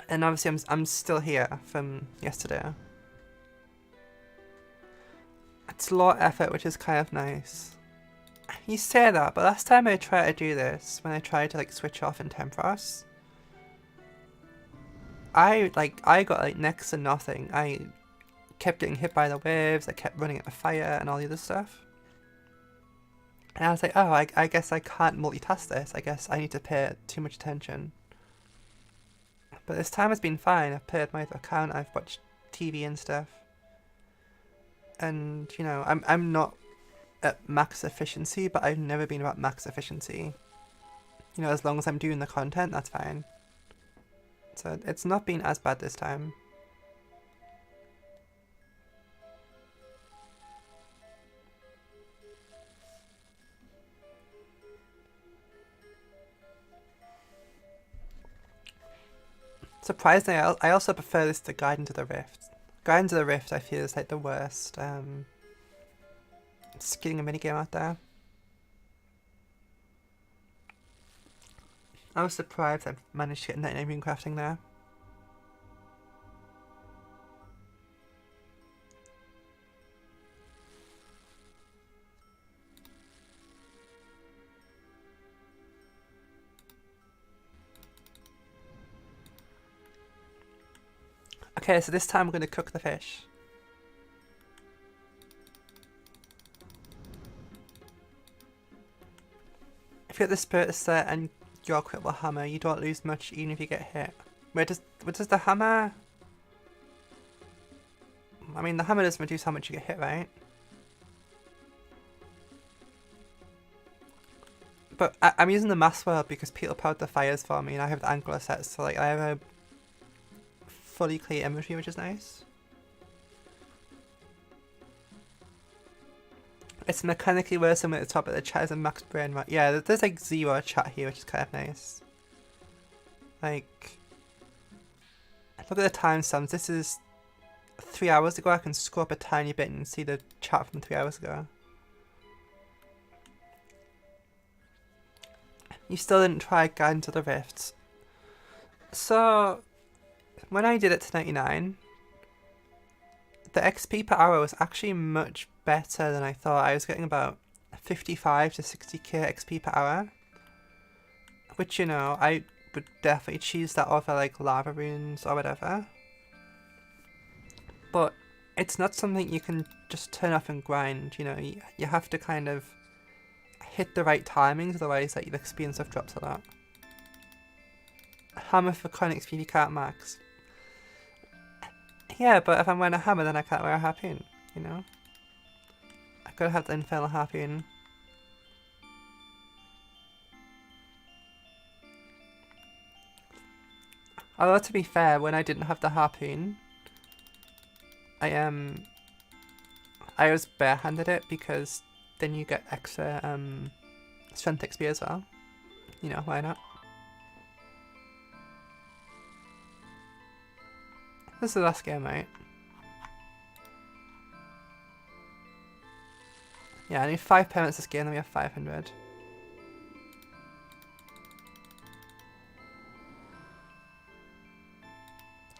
And obviously I'm still here from yesterday. It's a lot of effort, which is kind of nice. You say that, but last time I tried to do this, when I tried to like switch off in Tempras, I got like next to nothing. I kept getting hit by the waves, I kept running out of fire and all the other stuff. And I was like, oh, I guess I can't multitask this. I guess I need to pay too much attention. But this time has been fine. I've played my account, I've watched TV and stuff. And, you know, I'm not at max efficiency, but I've never been about max efficiency. You know, as long as I'm doing the content, that's fine. So it's not been as bad this time. Surprisingly, I also prefer this to Guide into the Rift. Guide into the Rift I feel is like the worst. Just getting a minigame out there. I was surprised I managed to get 99 rune crafting there. Okay, so this time we're going to cook the fish. If you get the spirit set and you're equipped with hammer, you don't lose much even if you get hit. Wait, does the hammer... I mean, the hammer doesn't reduce how much you get hit, right? But I'm using the mass world because Peter powered the fires for me and I have the angular set, so like I have a fully clear inventory, which is nice. It's mechanically worse than at the top, but the chat is a max brain rot. Yeah, there's like 0 chat here, which is kind of nice. Like, look at the timestamps. This is 3 hours ago. I can scroll up a tiny bit and see the chat from 3 hours ago. You still didn't try Guide into the Rift. So, when I did it to 99, the XP per hour was actually much better than I thought. I was getting about 55 to 60k XP per hour. Which, you know, I would definitely choose that over like lava runes or whatever. But it's not something you can just turn off and grind, you know. You have to kind of hit the right timings, otherwise like the XP and stuff drops a lot. hammer for conics if you can't max. Yeah, but if I'm wearing a hammer, then I can't wear a harpoon, you know? I've got to have the infernal harpoon. Although, to be fair, when I didn't have the harpoon, I was barehanded it because then you get extra strength XP as well. You know, why not? This is the last game, right? Yeah, I need 5 permits this game, then we have 500.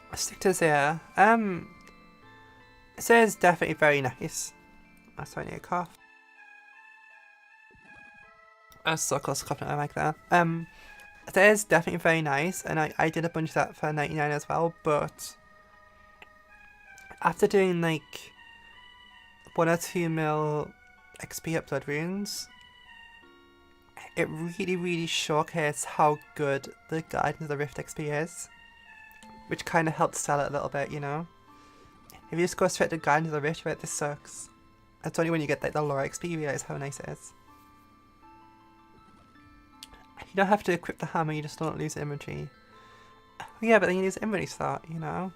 I'll stick to Zaya. Zaya's definitely very nice. That's why I need a cough. I was so close to coughing at my mic there. Zaya's definitely very nice, and I did a bunch of that for 99 as well, but after doing like 1 or 2 mil XP upload runes, it really showcased how good the Guardians of the Rift XP is, which kind of helped sell it a little bit, you know? If you just go straight to Guardians of the Rift, right, this sucks. It's only when you get like the lower XP you realise how nice it is. You don't have to equip the hammer, you just don't lose inventory. Yeah, but then you lose inventory slot, you know?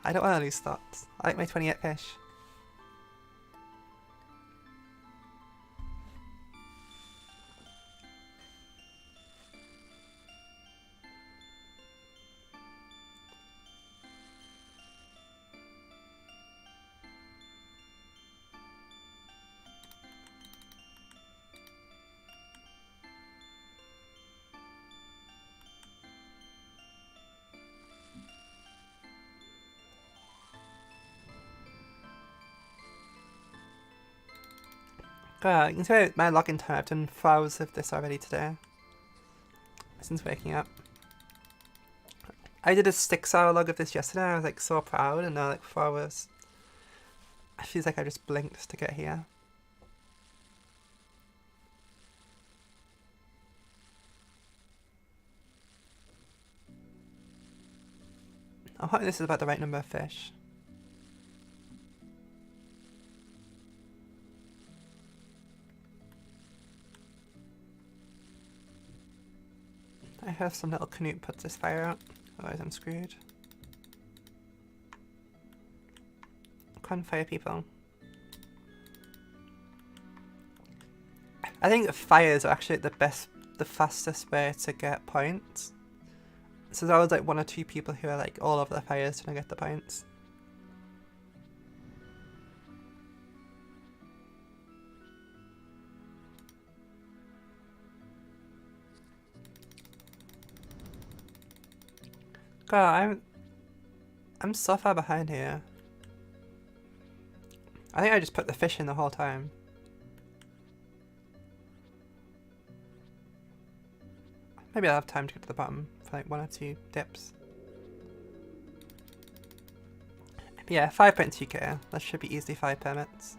I don't want to lose slots. I like my 28 fish. You can see my login time, I've done 4 hours of this already today. Since waking up. I did a 6-hour log of this yesterday, I was like so proud, and now like 4 hours. It feels like I just blinked to get here. I'm hoping this is about the right number of fish. I have some little Knut puts this fire out, otherwise I'm screwed. Come on, fire people. I think fires are actually the fastest way to get points. So there's always like 1 or 2 people who are like all over the fires trying to get the points. God, I'm so far behind here. I think I just put the fish in the whole time. Maybe I'll have time to get to the bottom for like 1 or 2 dips. But yeah, 5.2k. That should be easily 5 permits.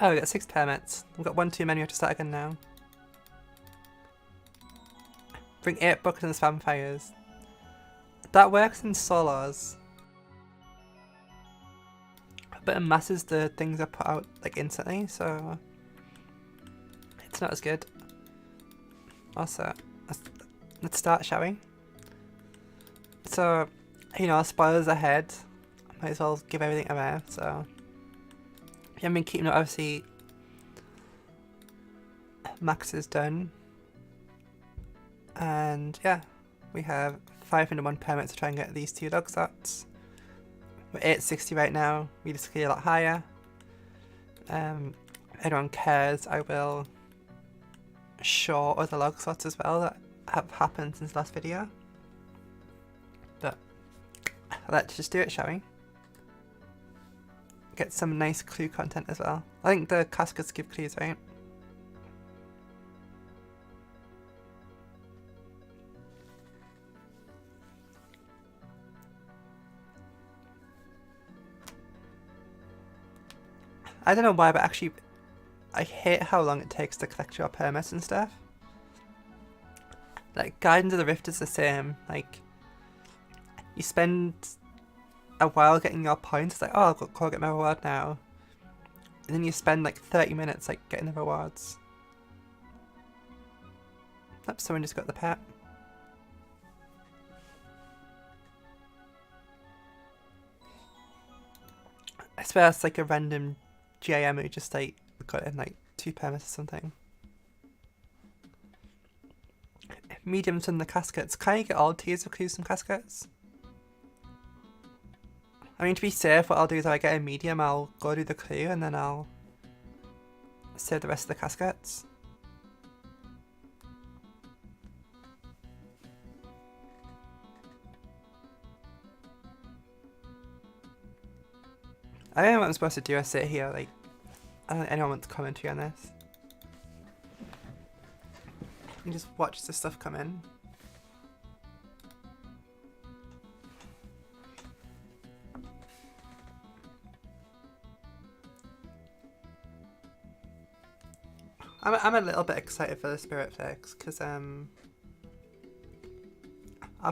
Oh, we got 6 permits. We've got 1 too many, we have to start again now. Bring 8 buckets and spam fires. That works in solos. But it masses the things I put out like instantly, so it's not as good. Also, let's start, shall we? So, you know, spoilers ahead. I might as well give everything away, so. I haven't been keeping it, obviously. Max is done. And yeah, we have 501 permits to try and get these 2 log slots. We're 860 right now, we just get a lot higher. If anyone cares, I will show other log slots as well that have happened since the last video. But let's just do it, shall we? Get some nice clue content as well. I think the caskets give clues, right? I don't know why, but actually, I hate how long it takes to collect your permits and stuff. Like, Guardians of the Rift is the same. Like, you spend a while getting your points. It's like, oh, I'll go get my reward now. And then you spend like 30 minutes like getting the rewards. Oops, someone just got the pet. I swear it's like a random GM who just like got in like 2 permits or something. Mediums in the caskets. Can you get all tiers of clues and caskets? I mean, to be safe, what I'll do is if I get a medium, I'll go do the clue and then I'll save the rest of the caskets. I don't know what I'm supposed to do. I sit here, like, I don't think anyone wants to commentary on this. You just watch the stuff come in. I'm a little bit excited for the Spirit Flakes, because I'll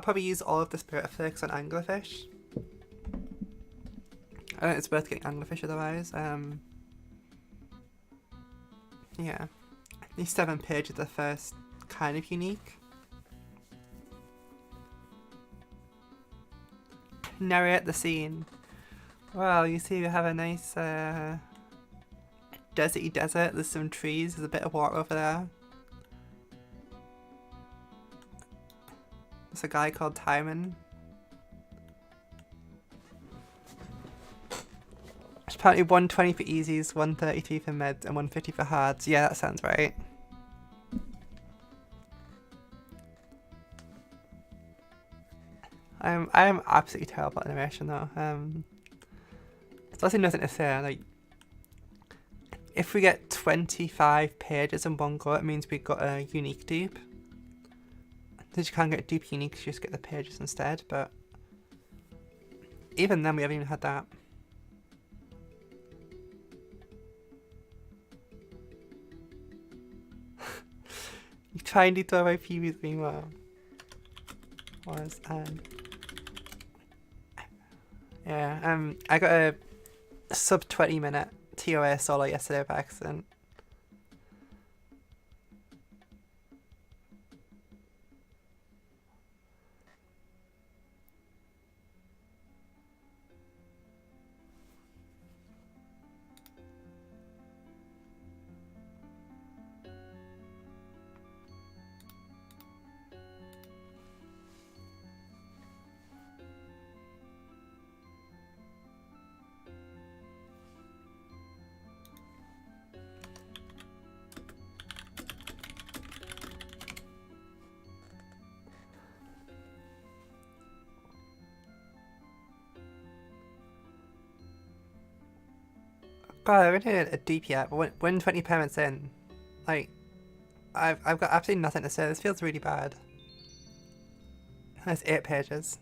probably use all of the Spirit Flakes on Anglerfish. I don't think it's worth getting Anglerfish otherwise. Yeah. These 7 pages are first kind of unique. Narrate the scene. Well, you see we have a nice deserty desert. There's some trees, there's a bit of water over there. There's a guy called Timon. It's apparently 120 for easies, 133 for meds, and 150 for hards. Yeah, that sounds right. I'm absolutely terrible at animation though. There's also nothing to say. Like, if we get 25 pages in one go, it means we got a unique dupe. Because you can't get dupe unique, you just get the pages instead. But even then, we haven't even had that. You try and do throwaway previews meanwhile. Yeah, I got a sub 20 minute TOA solo yesterday by accident. God, I haven't hit a deep yet, but when 20 payments in, like, I've got absolutely nothing to say. This feels really bad. There's 8 pages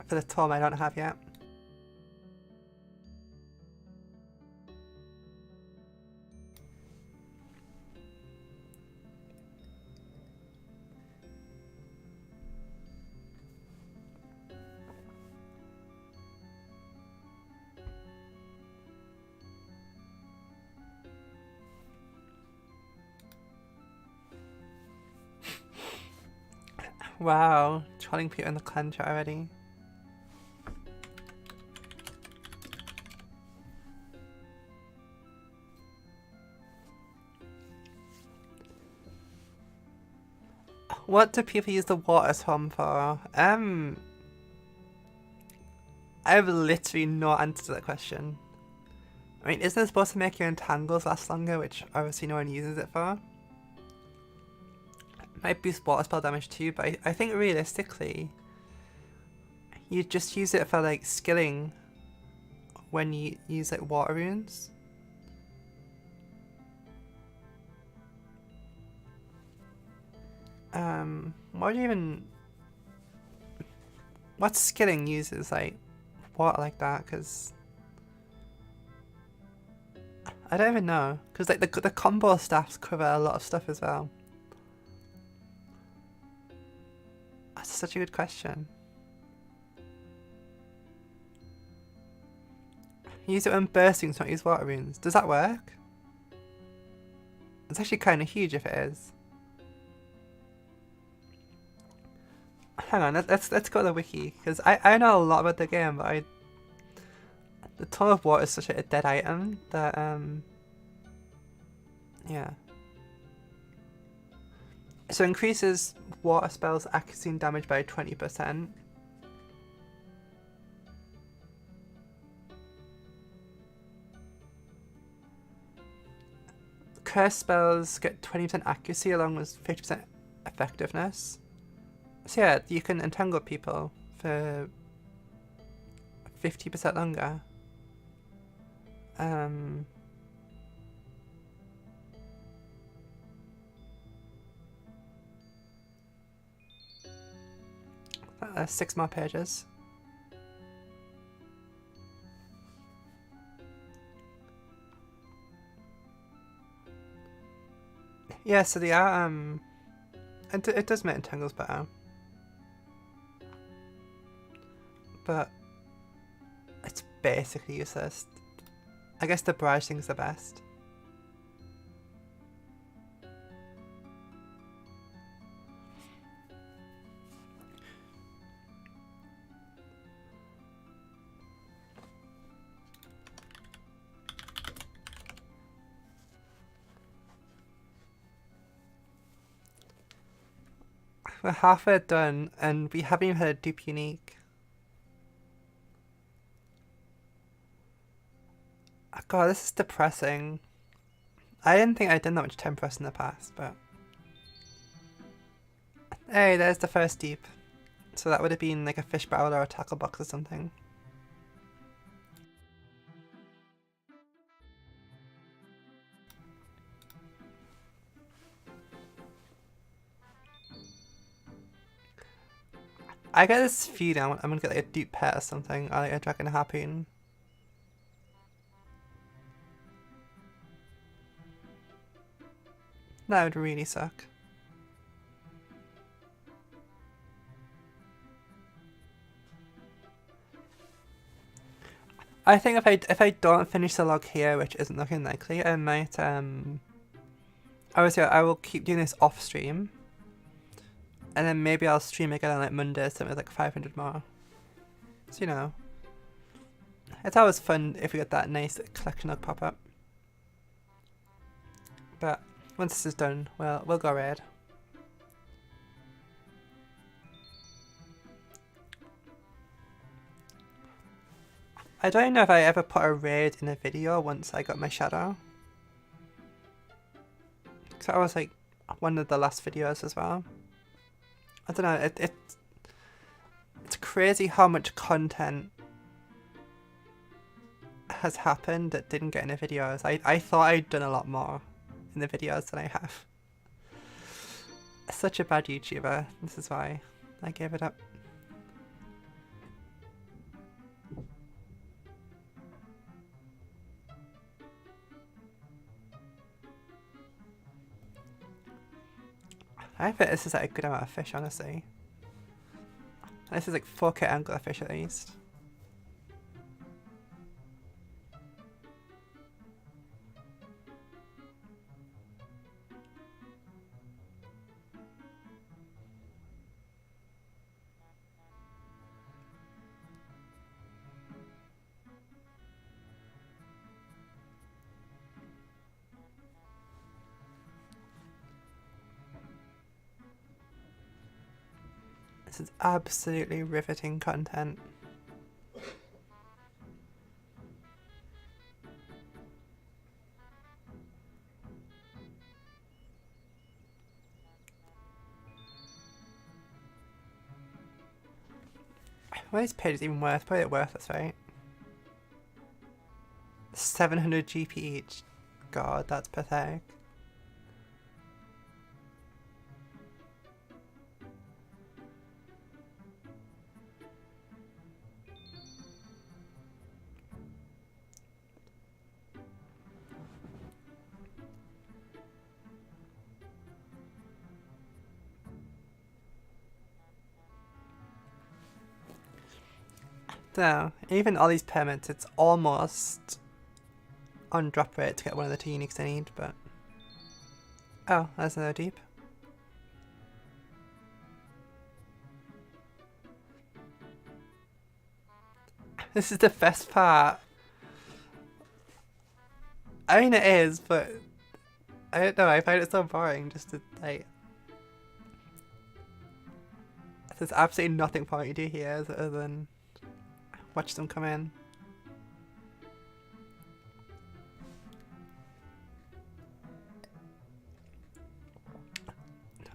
for the tome I don't have yet. Wow, trolling people in the clan chat already. What do people use the water tome for? I have literally no answer to that question. I mean, isn't it supposed to make your entangles last longer, which obviously no one uses it for? Might boost water spell damage too, but I think realistically, you just use it for like skilling when you use like water runes. What do you even... What skilling uses like water like that? Because I don't even know, because like the combo staffs cover a lot of stuff as well. That's such a good question. Use it when bursting, not use water runes. Does that work? It's actually kind of huge if it is. Hang on, let's go to the wiki, because I know a lot about the game, but the tone of water is such a dead item that yeah. So increases water spells accuracy and damage by 20%. Curse spells get 20% accuracy along with 50% effectiveness. So yeah, you can entangle people for 50% longer. That's 6 more pages. Yeah, so they are, it does make entangles better. But it's basically useless. I guess the barrage thing's the best. We're halfway done and we haven't even had a dupe unique. Oh god, this is depressing. I didn't think I'd done that much time press in the past, but... Hey, there's the first dupe. So that would have been like a fish barrel or a tackle box or something. I get this feeling I'm gonna get like a dupe pet or something, or like a dragon harpoon. That would really suck. I think if I don't finish the log here, which isn't looking likely, I might I will keep doing this off stream. And then maybe I'll stream again on like Monday, something with like 500 more. So you know. It's always fun if we get that nice collection log pop up. But once this is done, we'll go raid. I don't know if I ever put a raid in a video once I got my shadow. So I was like one of the last videos as well. I don't know, it's crazy how much content has happened that didn't get in the videos. I thought I'd done a lot more in the videos than I have. Such a bad YouTuber, this is why I gave it up. I bet this is like a good amount of fish, honestly. This is like 4k anglerfish at least. This is absolutely riveting content. What is pages even worth? Probably worthless, right? 700 GP each. God, that's pathetic. So, even all these permits, it's almost on drop rate to get one of the 2 uniques I need, but... Oh, there's another deep. This is the best part. I mean, it is, but... I don't know, I find it so boring just to, like... There's absolutely nothing for me to do here other than watch them come in.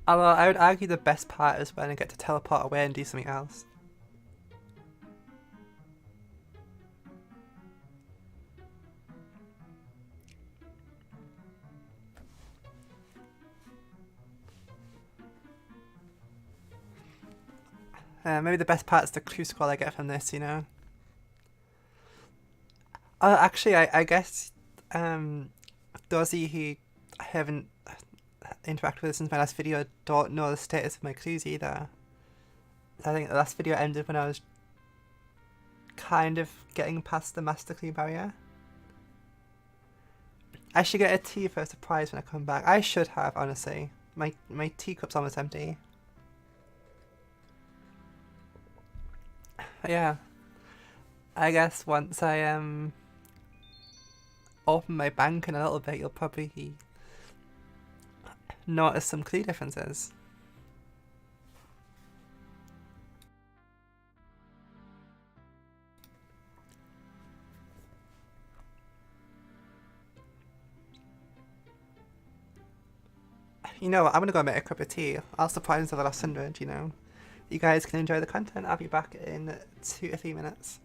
Although I would argue the best part is when I get to teleport away and do something else. Maybe the best part is the clue score I get from this, you know? Actually, I guess those of you who haven't interacted with this since my last video don't know the status of my clues either. I think the last video ended when I was kind of getting past the master clue barrier. I should get a tea for a surprise when I come back. I should have, honestly. My teacup's almost empty. Yeah. I guess once I open my bank in a little bit, you'll probably notice some clue differences. You know what, I'm gonna go make a cup of tea. I'll surprise the last 100, you know. You guys can enjoy the content. I'll be back in 2 to 3 minutes.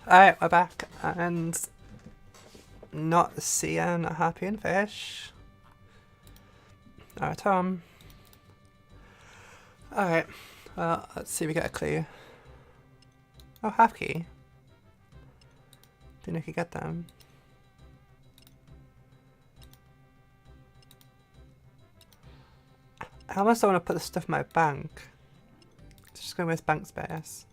Alright, we're back, and not seeing a happy and fish. Alright, Tom. Alright, well, let's see if we get a clue. Oh, half key. Didn't know you could get them. I almost don't want to put the stuff in my bank. It's just going to waste bank space.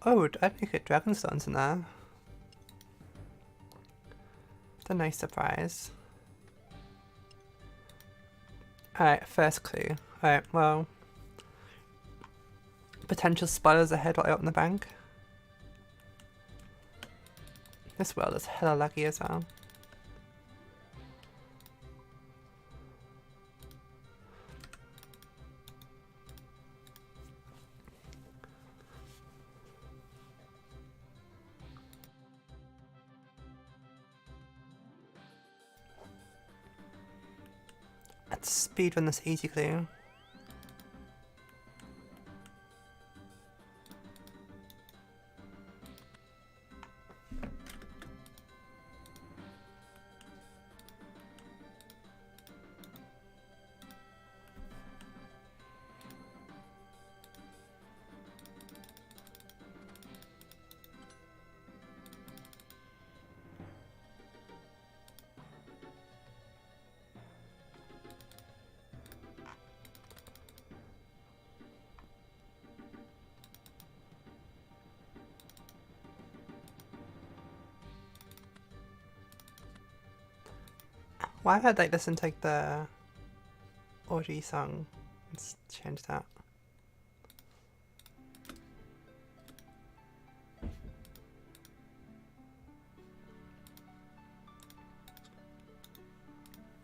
Oh, I didn't get dragonstones in there. It's a nice surprise. Alright, first clue. Alright, well. Potential spoilers ahead while I open the bank. This world is hella laggy as well. Let's speedrun this easy clue. Why had like this and take the OG song? Let's change that.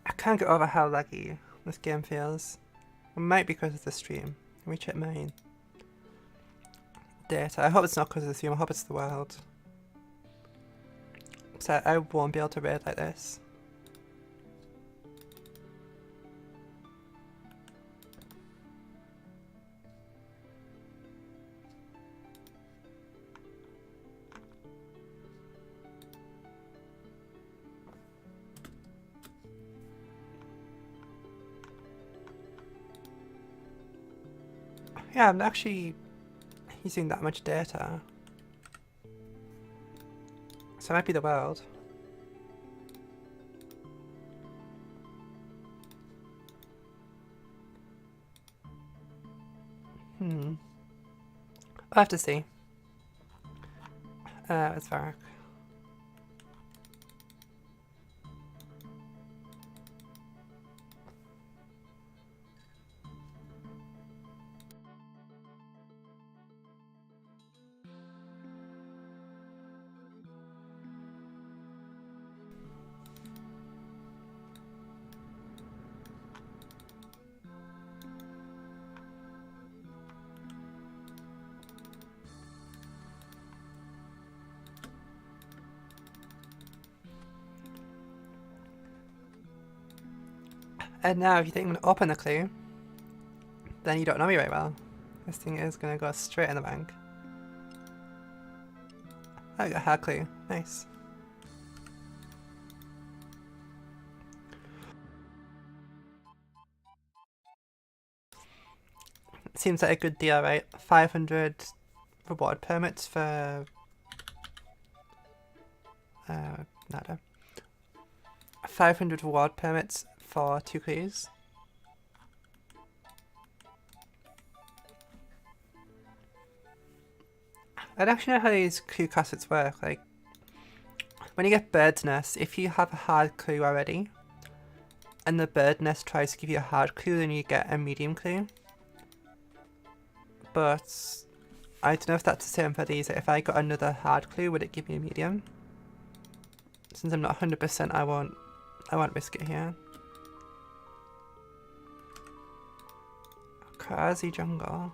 I can't get over how laggy this game feels. It might be because of the stream. Let me check my data. I hope it's not because of the stream, I hope it's the world. So I won't be able to raid like this. Yeah, I'm actually using that much data. So it might be the world. I'll have to see. It's Varrock. And now if you think I'm going to open the clue, then you don't know me very well. This thing is going to go straight in the bank. I got a hard clue. Nice. Seems like a good deal, right? 500 reward permits for... nada. 500 reward permits for 2 clues. I don't actually know how these clue cassettes work. Like, when you get Bird's Nest, if you have a hard clue already, and the Bird Nest tries to give you a hard clue, then you get a medium clue. But I don't know if that's the same for these. If I got another hard clue, would it give me a medium? Since I'm not 100%, I won't risk it here. Crazy jungle.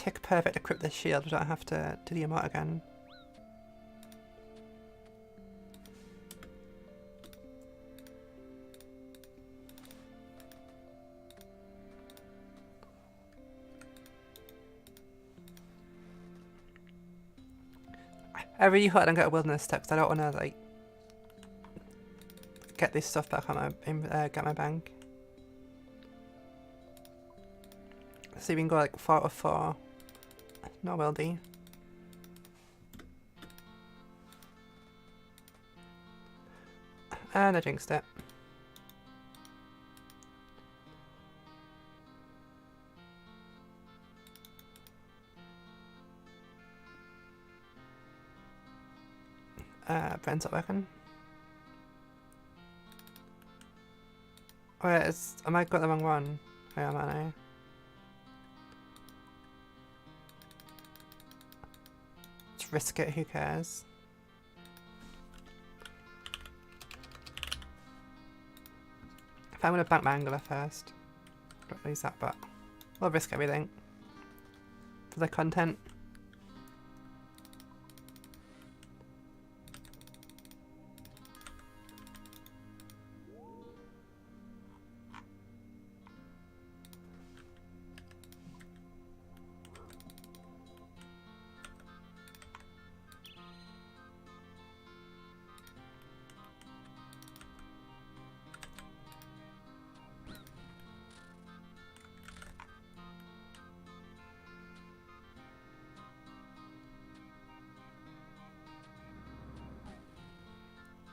tick perfect equip the shield, we don't have to do the emote again. I really hope I don't get a wilderness step because I don't want to like get this stuff back on my get my bank. So we can go like 4 out of 4. No wildy. And I jinxed it. Brent's not working. Wait, I might got the wrong one. Where am I? Let's risk it, who cares? If I'm gonna bank my angler first. Don't lose that, but we'll risk everything for the content.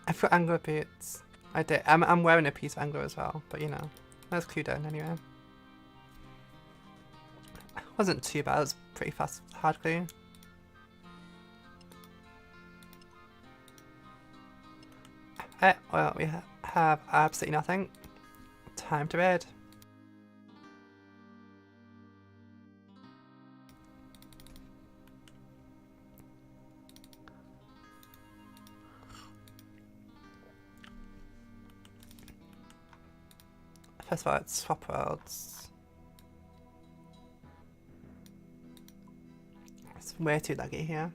I've got angler boots. I did. I'm wearing a piece of angler as well, but you know, that's clued in anyway. Wasn't too bad. It was pretty fast hard glue. Well, we have absolutely nothing. Time to raid. First of all, let's swap worlds. It's way too laggy here.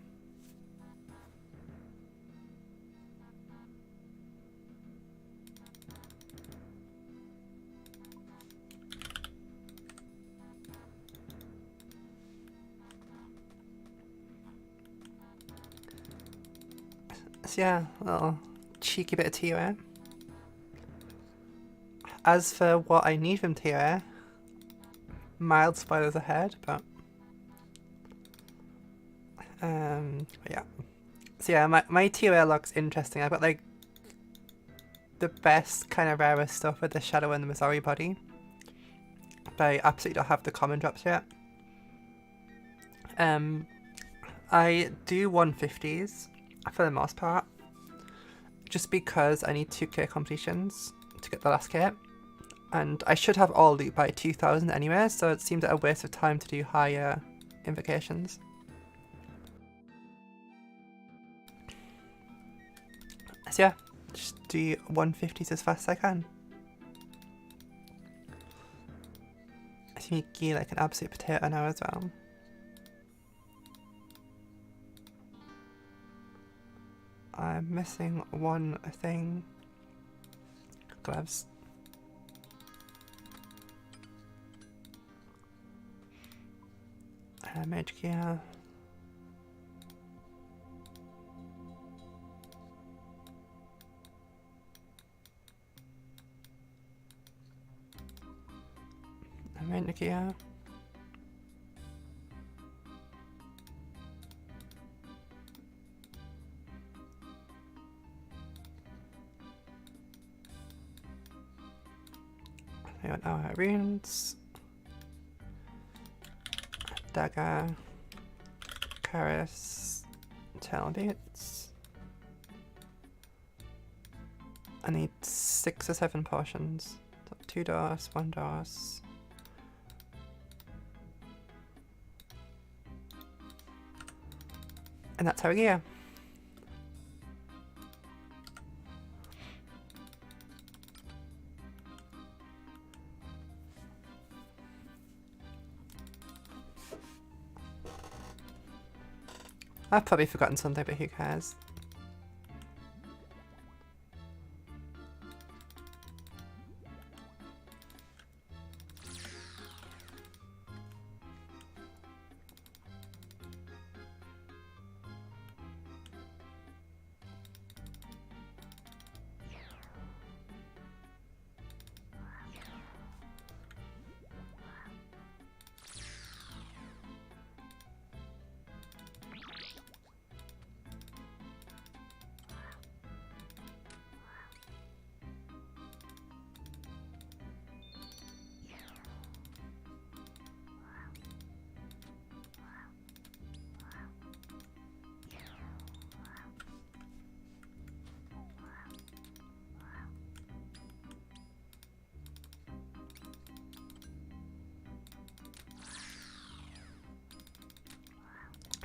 So yeah, a little cheeky bit of TOA. As for what I need from TOA, mild spoilers ahead, but yeah. So yeah, my TOA looks interesting. I've got like the best kind of rarest stuff with the Shadow and the Missouri body, but I absolutely don't have the common drops yet. I do 150s for the most part, just because I need 2k completions to get the last kit. And I should have all loot by 2000 anyway, so it seems like a waste of time to do higher invocations. So yeah, just do 150s as fast as I can. I think you gear like an absolute potato now as well. I'm missing one thing. Gloves. Mage gear. Mage gear. We got our runes. Dagger, Karis, Tail Boots. I need 6 or 7 potions. 2 doors, 1 doors. And that's our gear. I've probably forgotten something, but who cares?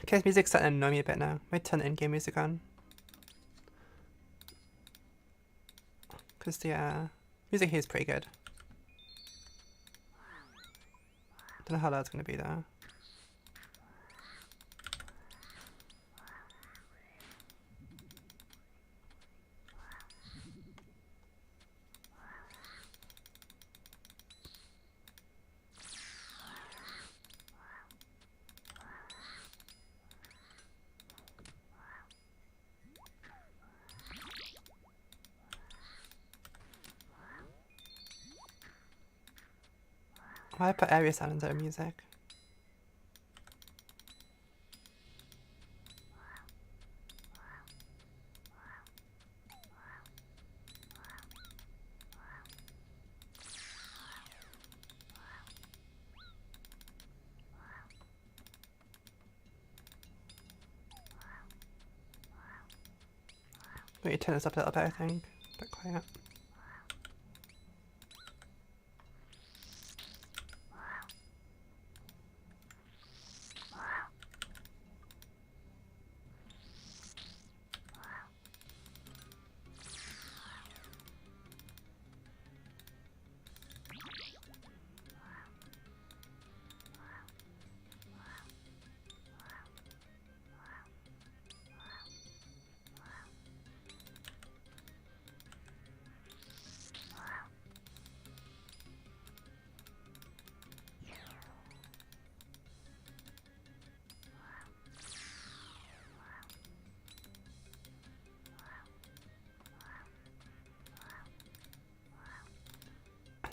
Okay, music's starting to annoy me a bit now. Might turn the in-game music on. Because the music here is pretty good. Don't know how loud it's going to be though. Why I put area sound into music? Maybe turn this up a little bit, I think. A bit quiet.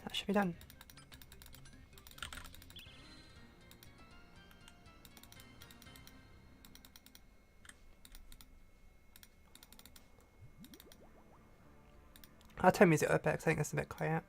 That should be done. I'll turn music up a bit because I think it's a bit quiet.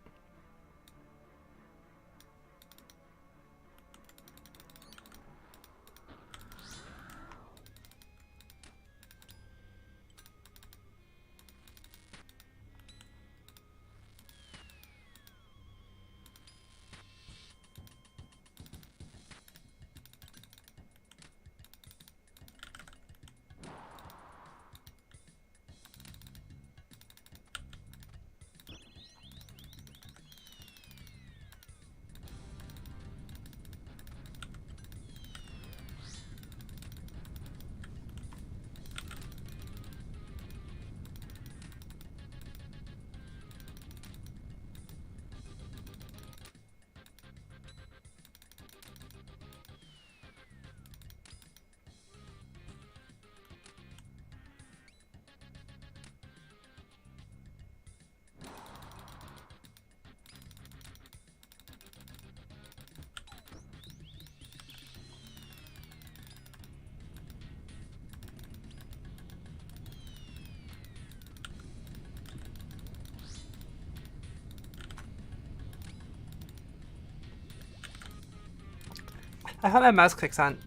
I hope my mouse clicks aren't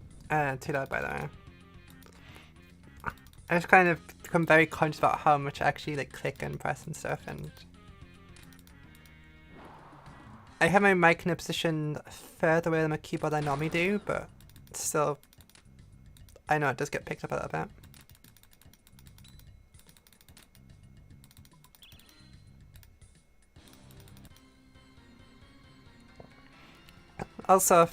too loud, by the way. I just kind of become very conscious about how much I actually like click and press and stuff, and I have my mic in a position further away than my keyboard I normally do, but still, I know it does get picked up a little bit. Also,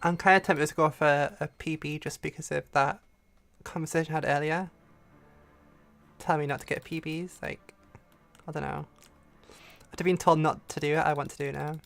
I'm kind of tempted to go for a PB just because of that conversation I had earlier. Tell me not to get PBs, like, I don't know. After being told not to do it, I want to do it now.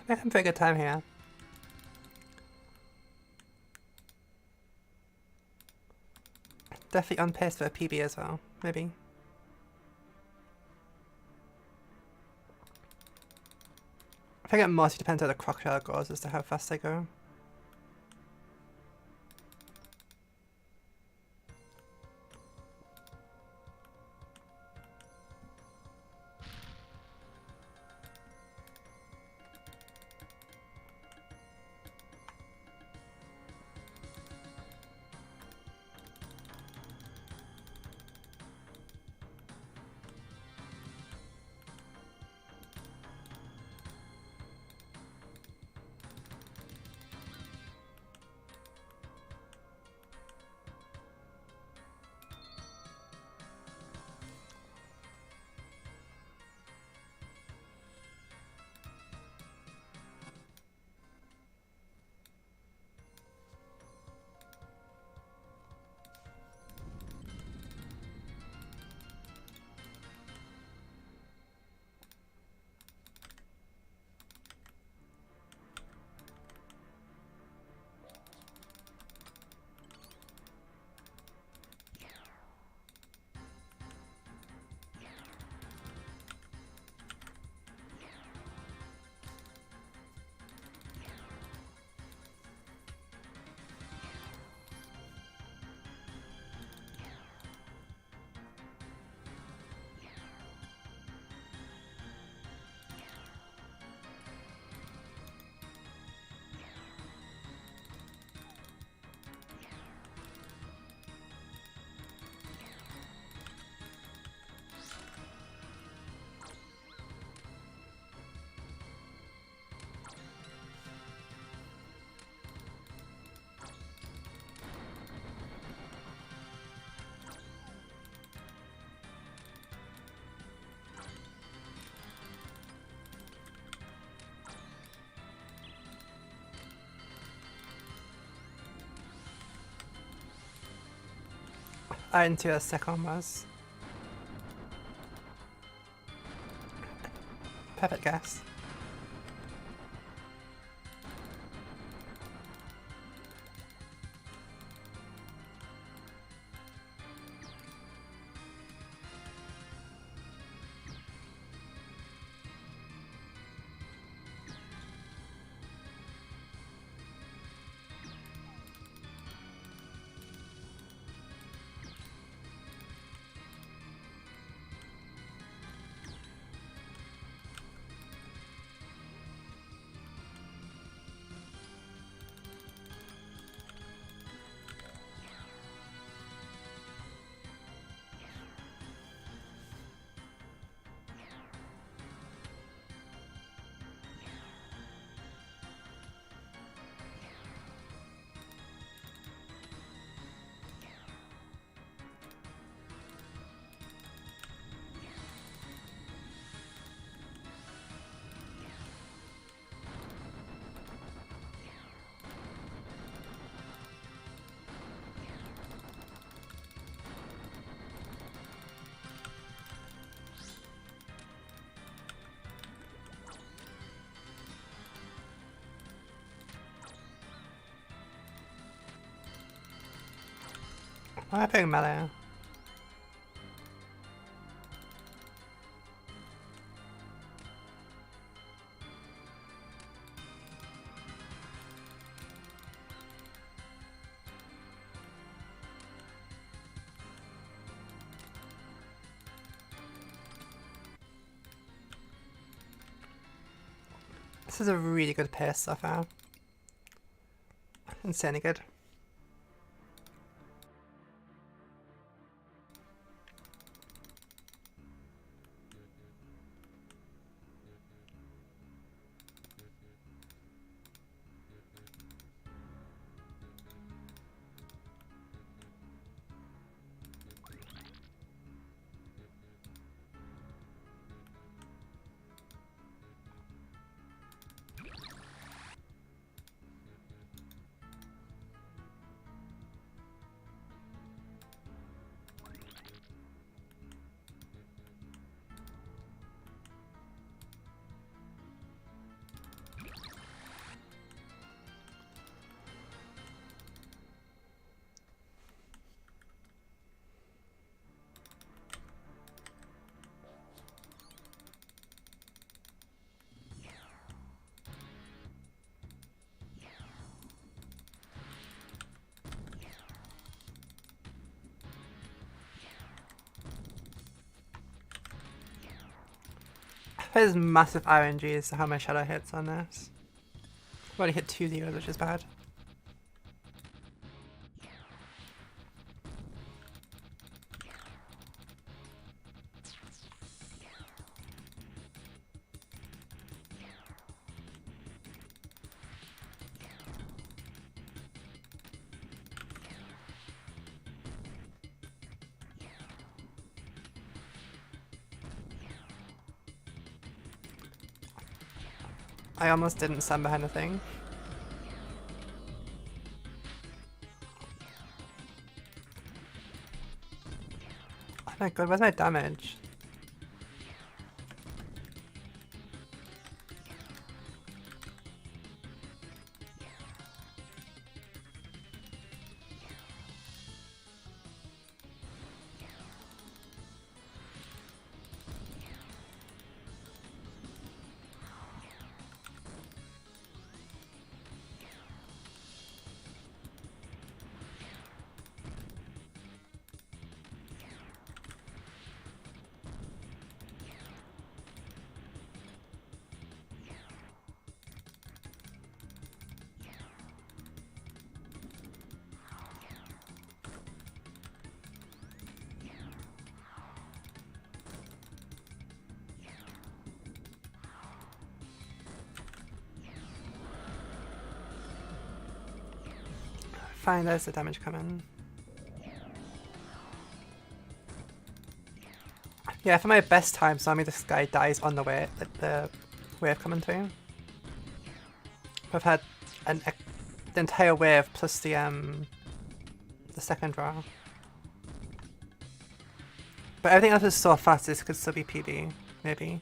I'm having a good time here. Definitely on pace for a PB as well, maybe. I think it mostly depends on the crocodile goes as to how fast they go. I didn't see what the second one was. Perfect guess. Why am I putting melee? This is a really good pace so far. Insanely good. There's massive RNG as to how my shadow hits on this. I've only hit 2 zeros, which is bad. I almost didn't stand behind the thing. Oh my god, where's my damage? Fine, there's the damage coming. Yeah, for my best time, normally this guy dies on the way, the wave coming through. I've had the entire wave plus the second draw. But everything else is so fast, this could still be PB, maybe.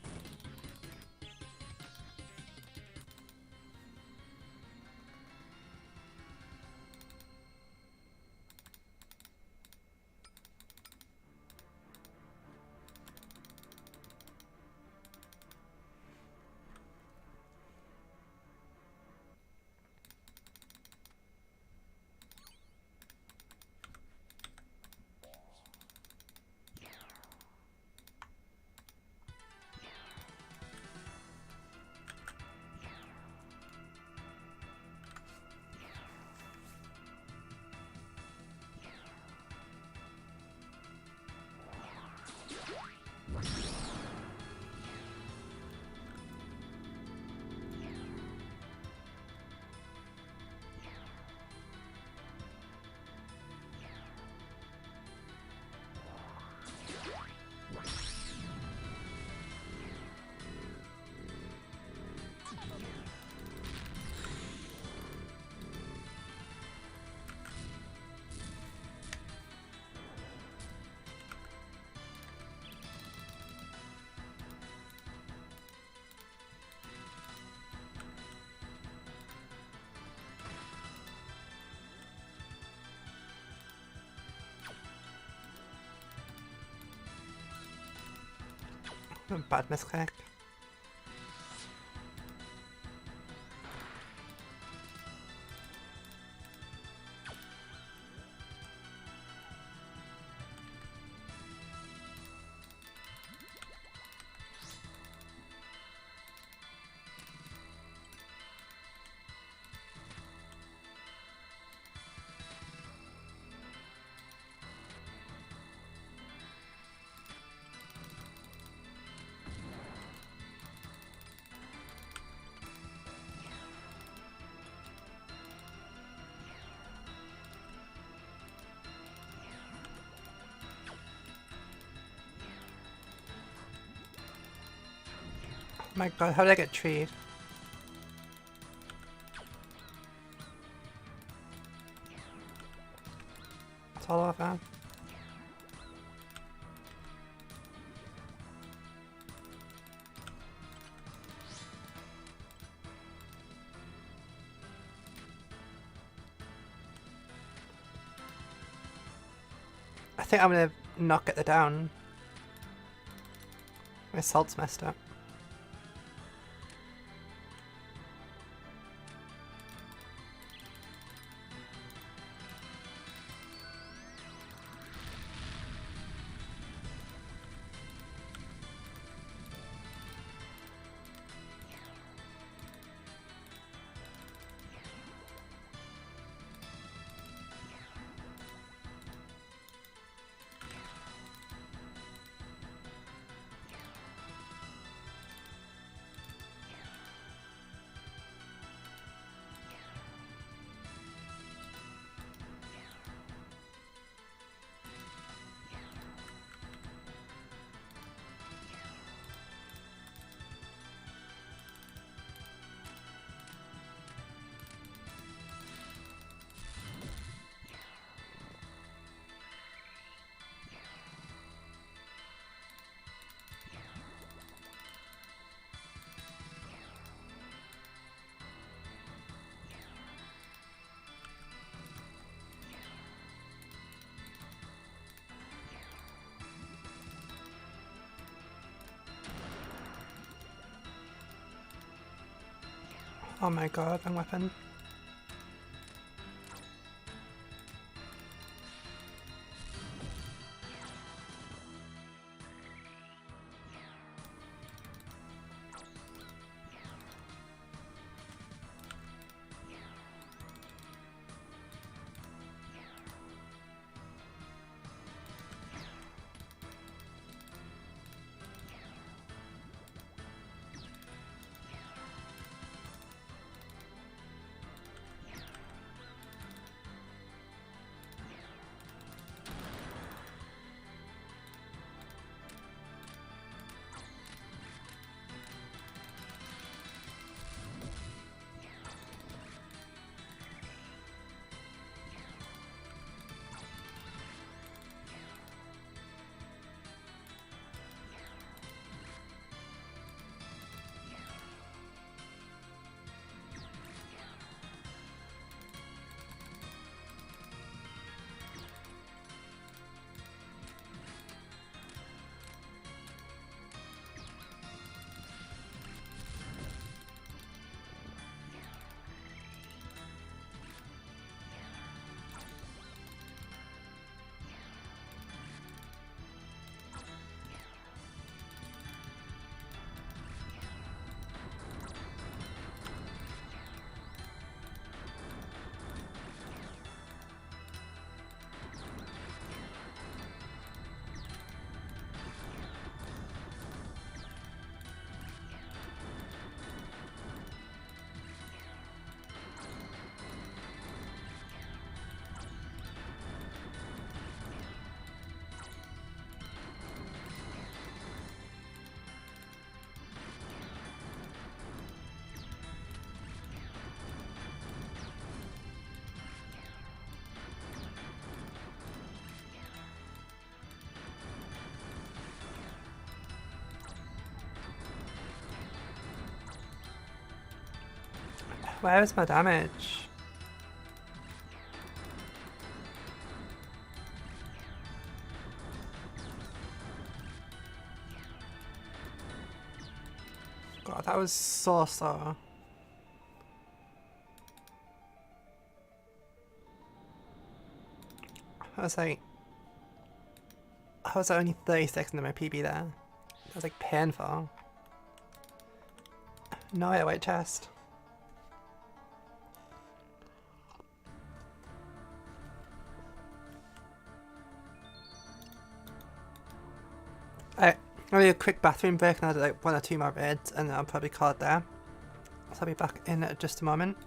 Bad misclick. My god, how did I get treed? It's all over. I think I'm gonna not get the down. My salt's messed up. Oh my god, wrong weapon. Where is my damage? God, that was so slow. I was like, I was only 30 seconds in my PB there. That was like painful. No, I white chest. I'll do a quick bathroom break and I'll do like 1 or 2 more raids and then I'll probably call it there. So I'll be back in just a moment.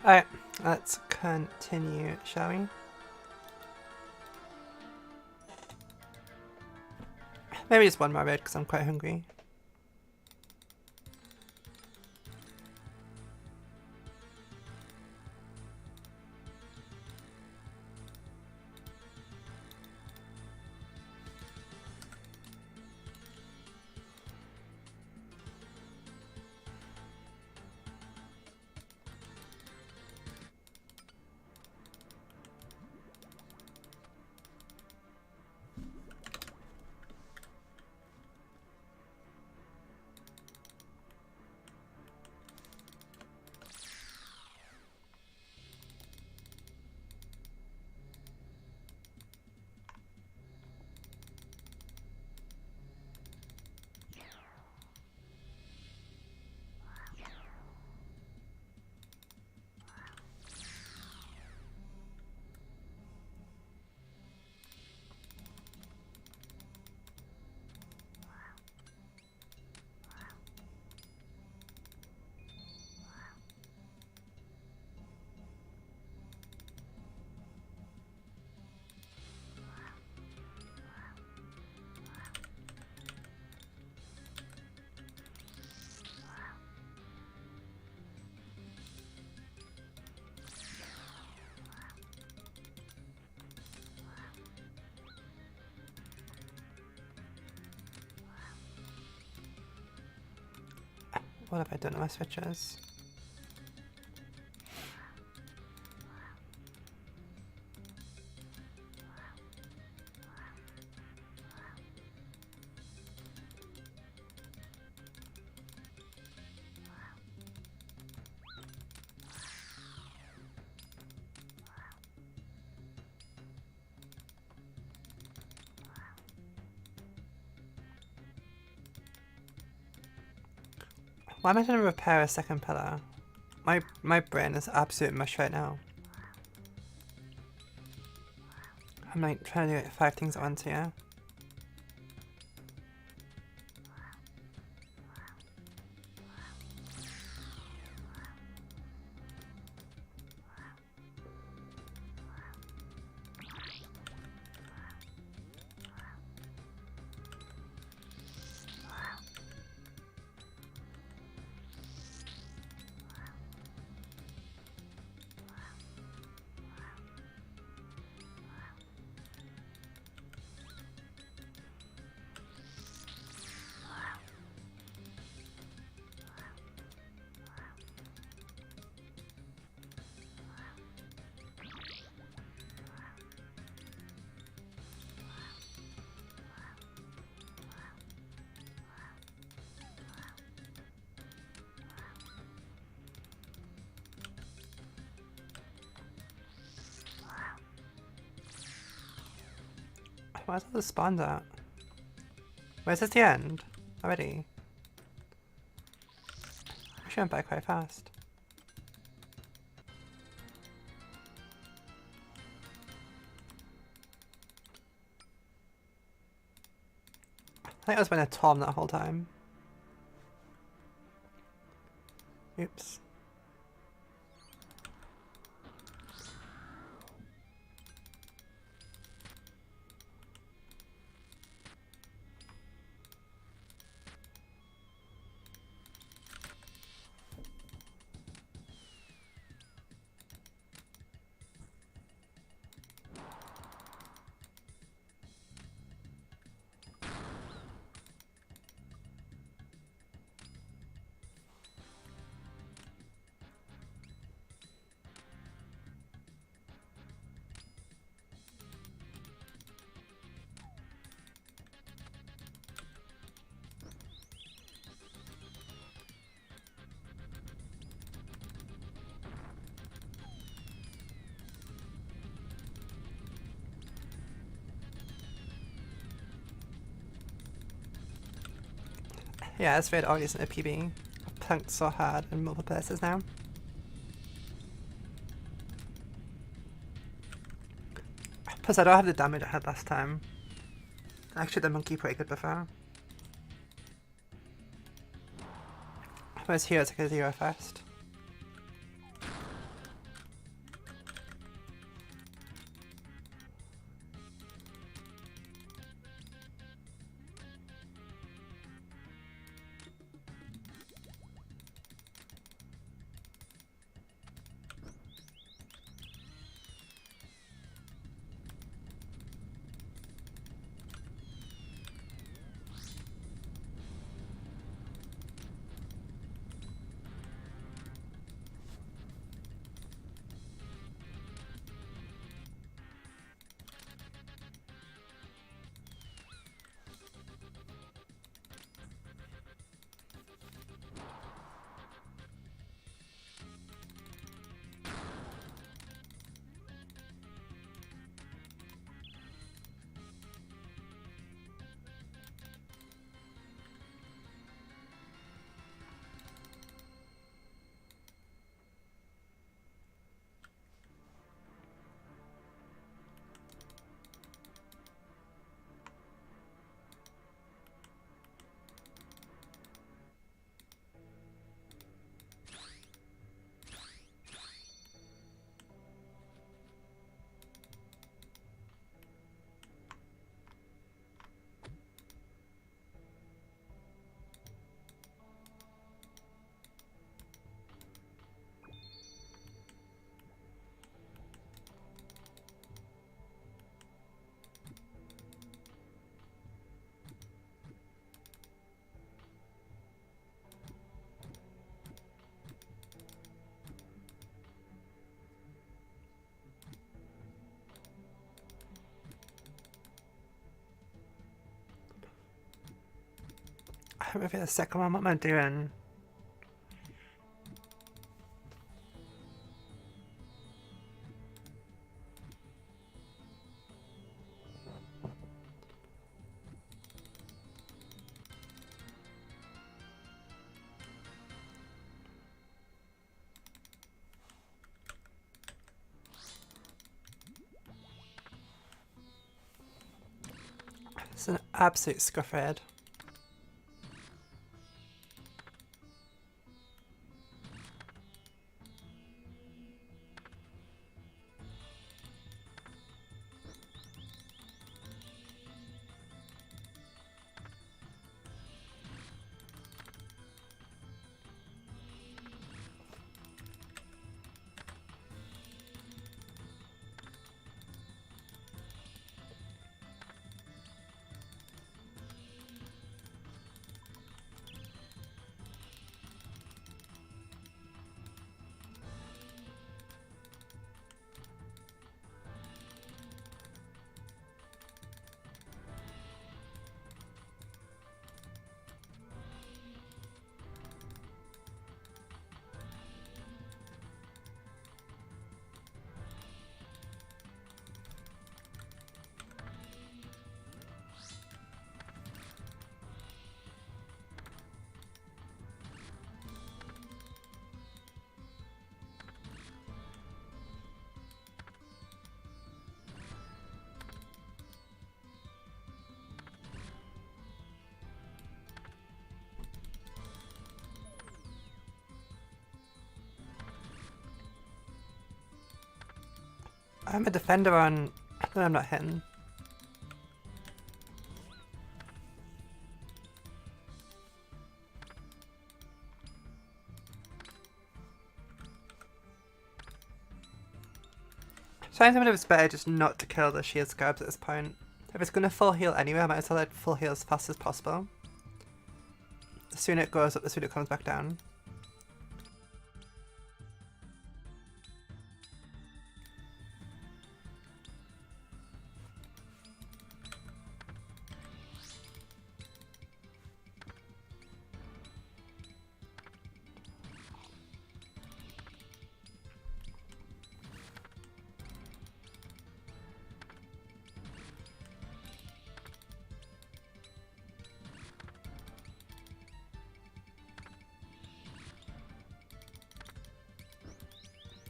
Alright, let's continue, shall we? Maybe just 1 more raid because I'm quite hungry. What have I done to my switches? Why am I trying to repair a second pillar? My brain is absolute mush right now. I'm like trying to do like 5 things at once here. Where's all the spawns at? Where's this the end? Already? I went by quite fast. I think I was been a Tom that whole time. Oops. Yeah, it's very obvious in a PB. I've punked so hard in multiple places now. Plus I don't have the damage I had last time. Actually the monkey pretty good before. Whereas here it's like a 0 first. I don't know if it's the second one, what am I doing? It's an absolute scuffhead. I'm a defender on... No, I'm not hitting. Sometimes it's better just not to kill the shield scarabs at this point. If it's going to full heal anyway, I might as well let full heal as fast as possible. The sooner it goes up, the sooner it comes back down.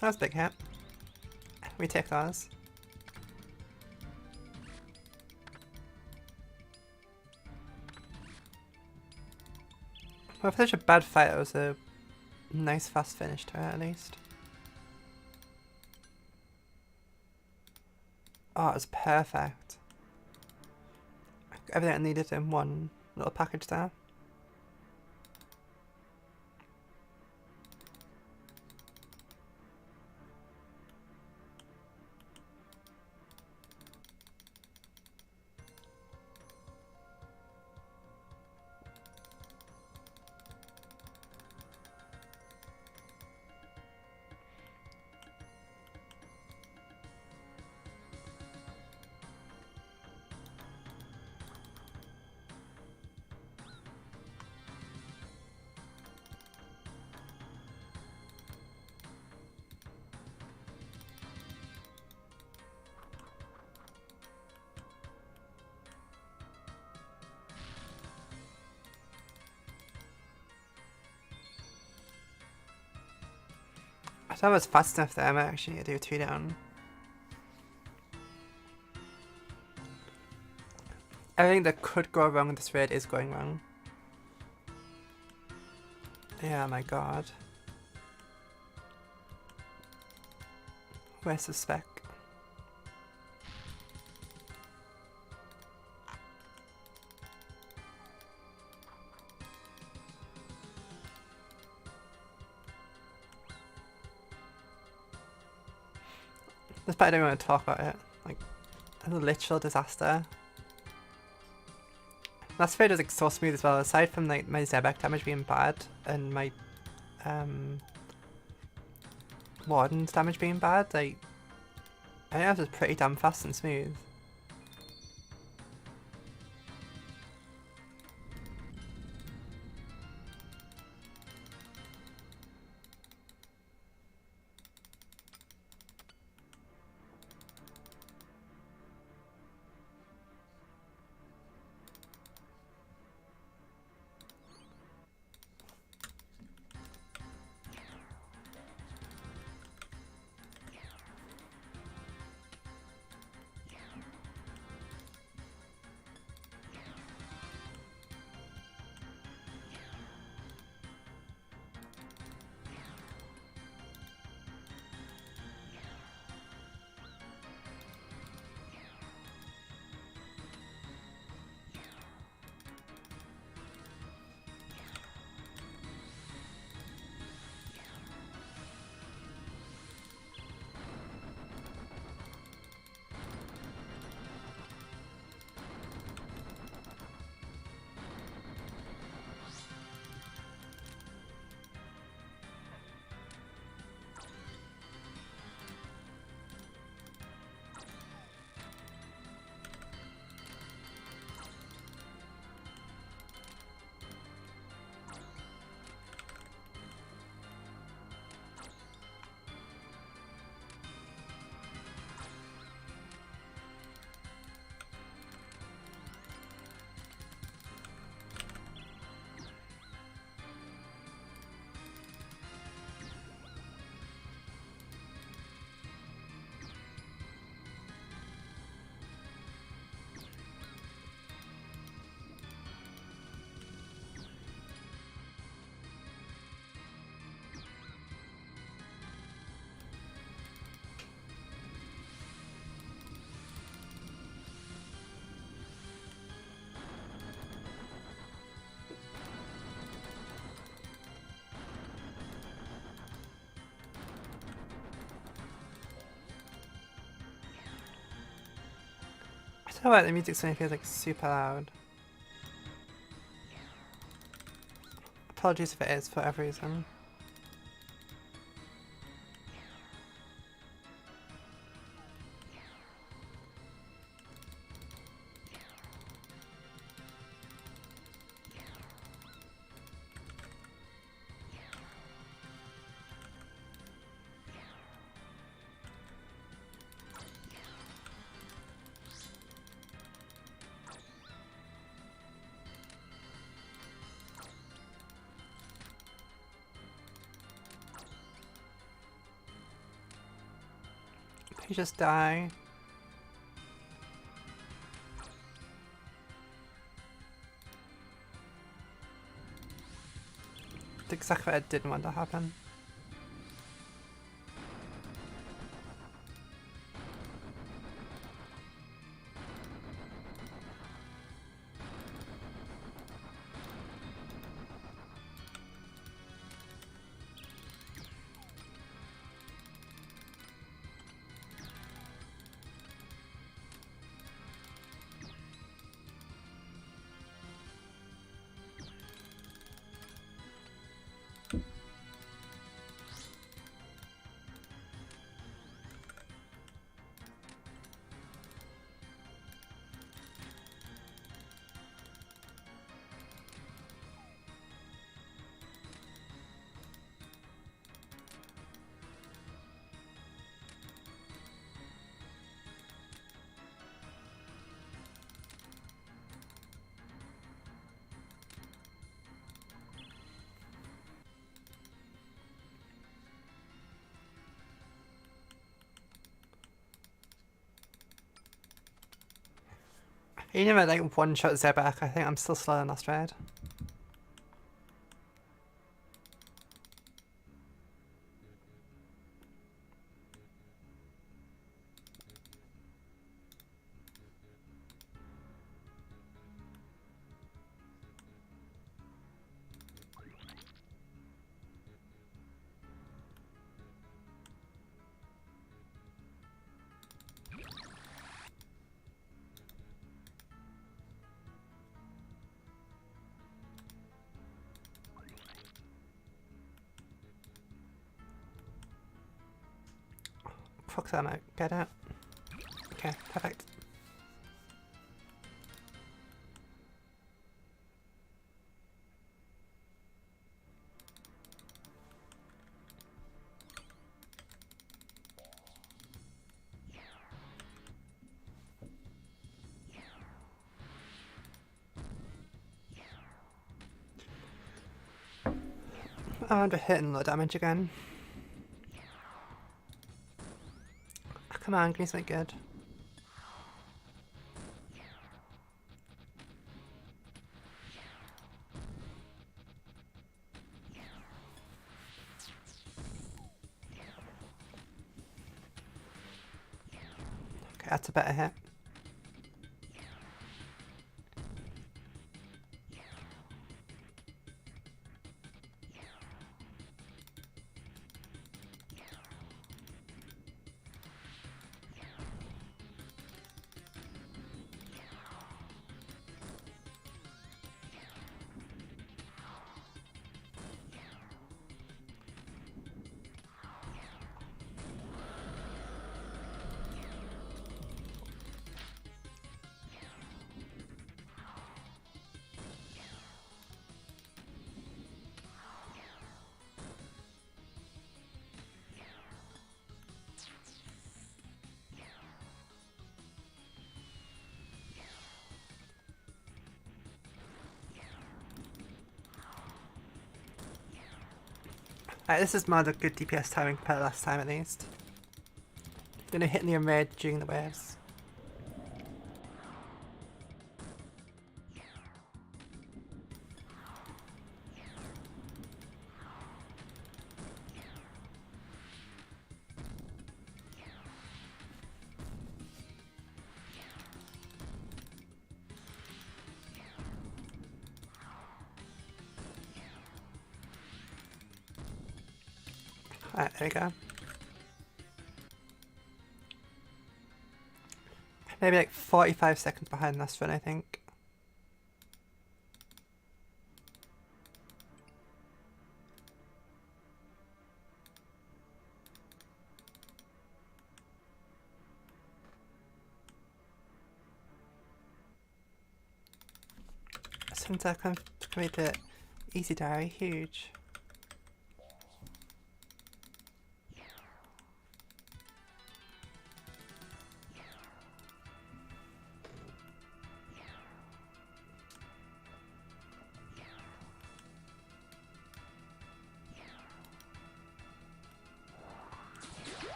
That was a big hit. We take those. Well, for such a bad fight, it was a nice fast finish to it at least. Oh, it was perfect. Everything I needed in one little package there. I thought I was fast enough there, I might actually need to do 2 down. Everything that could go wrong with this raid is going wrong. Yeah, my god. Where's the spec? This part I don't want to talk about it. Like, a literal disaster. Last raid was like so smooth as well, aside from like my Zebek damage being bad and my Warden's damage being bad, like I think that was pretty damn fast and smooth. don't know why the music suddenly feels like super loud. Apologies if it is for whatever reason. You just die. That's exactly what I didn't want to happen. You never like one-shot Zebek. I think I'm still slow on that trade. Fuck that out. Get out. Okay, perfect. Oh, I'm just hitting low damage again. Oh, come on, give me something good. Okay, that's a better hit. This is more the good DPS timing compared to last time at least. Gonna hit near mid during the waves. Alright, there we go. Maybe like 45 seconds behind last run, I think. Since I can make the easy diary huge.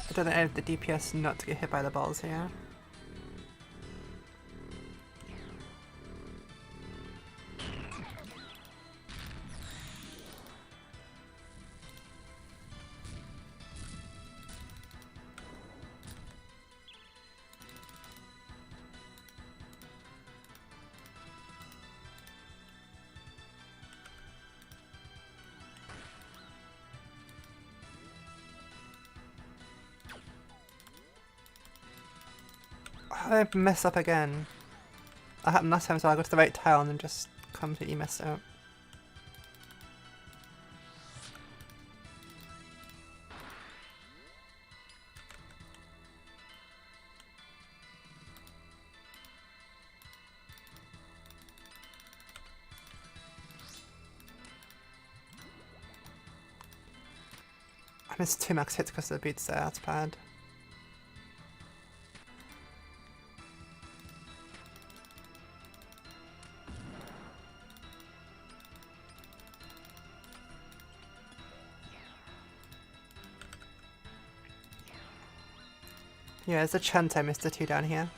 I don't know if the DPS not to get hit by the balls here. I messed up again. That happened last time, so I got to the right tile and then just completely messed up. I missed 2 max hits because of the boots there, that's bad. Yeah, there's a chance I missed a 2 down here.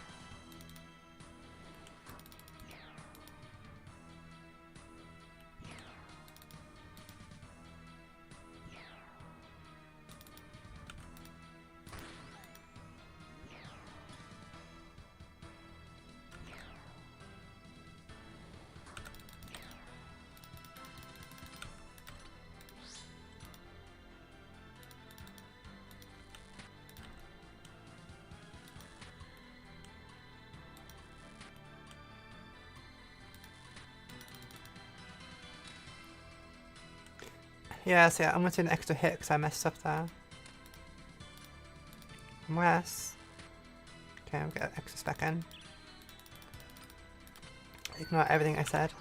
Yeah, so yeah, I'm going to do an extra hit because I messed up there. Unless... Okay, I'll get an extra spec in. Ignore everything I said.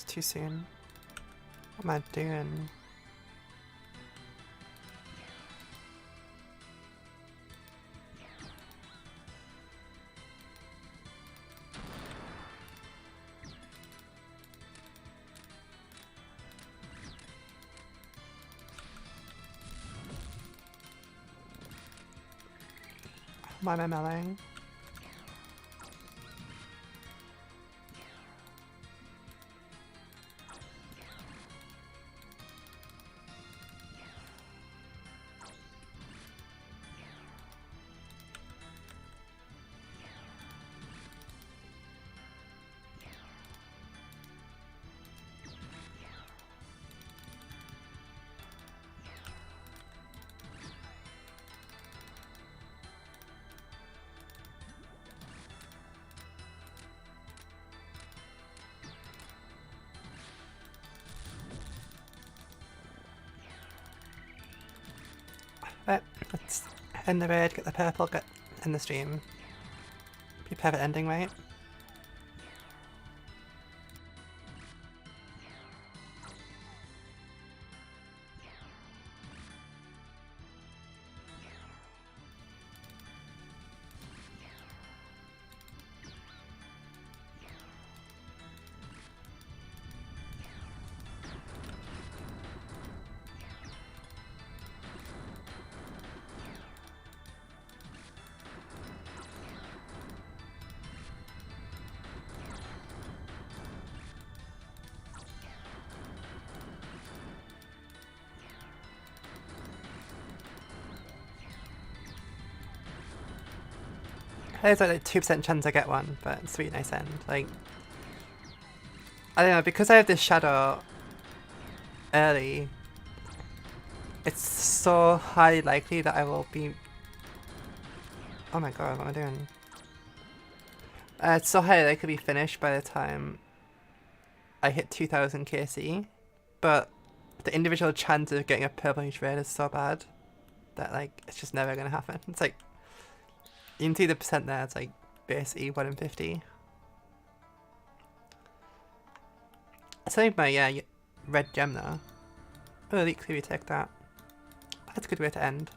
It's too soon. What am I doing? Why am I melling? Right, let's end the red, get the purple, get in the stream. Be perfect ending, right? There's like a 2% chance I get one, but it's a really nice end. Like, I don't know, because I have this shadow early, it's so highly likely that I will be... Oh my god, what am I doing? It's so highly likely to be finished by the time I hit 2000 KC, but the individual chance of getting a purplish red is so bad that like it's just never gonna happen. It's like, you can see the percent there, it's like basically 1 in 50. I saved my red gem though. Oh, Elite Clearly take that. That's a good way to end.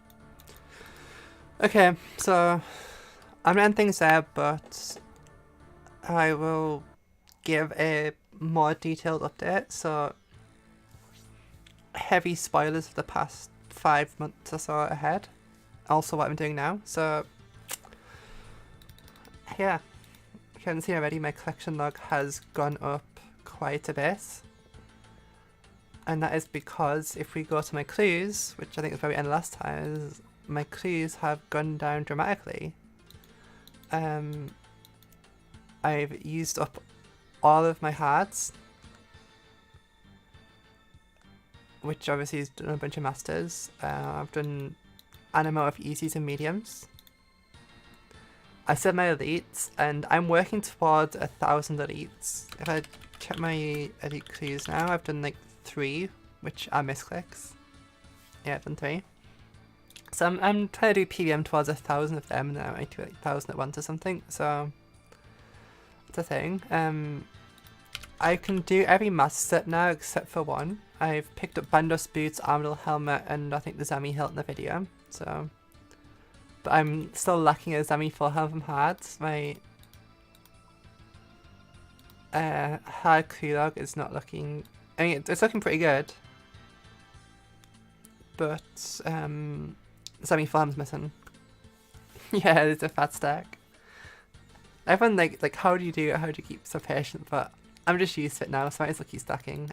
Okay, so I'm gonna end things there, but I will give a more detailed update. So heavy spoilers for the past 5 months or so ahead. Also what I'm doing now. So yeah, you can see already my collection log has gone up quite a bit. And that is because if we go to my clues, which I think is where we ended last time, is my clues have gone down dramatically. I've used up all of my hards, which obviously has done a bunch of masters. I've done an amount of easies and mediums. I said my elites, and I'm working towards 1,000 elites. If I check my elite clues now, I've done like 3, which are misclicks. Yeah, I've done 3. So I'm trying to do PVM towards 1,000 of them, and then I might do like 1,000 at once or something. So it's a thing. I can do every master set now except for one. I've picked up Bandos boots, Armadillo helmet, and I think the Zami hilt in the video. So, but I'm still lacking a Zami full helmet from hards. My hard clue log is not looking. I mean, it's looking pretty good, but Zami full helmet's missing. Yeah, it's a fat stack. Everyone like how do you do it? How do you keep so patient? But I'm just used to it now, so I just keep stacking.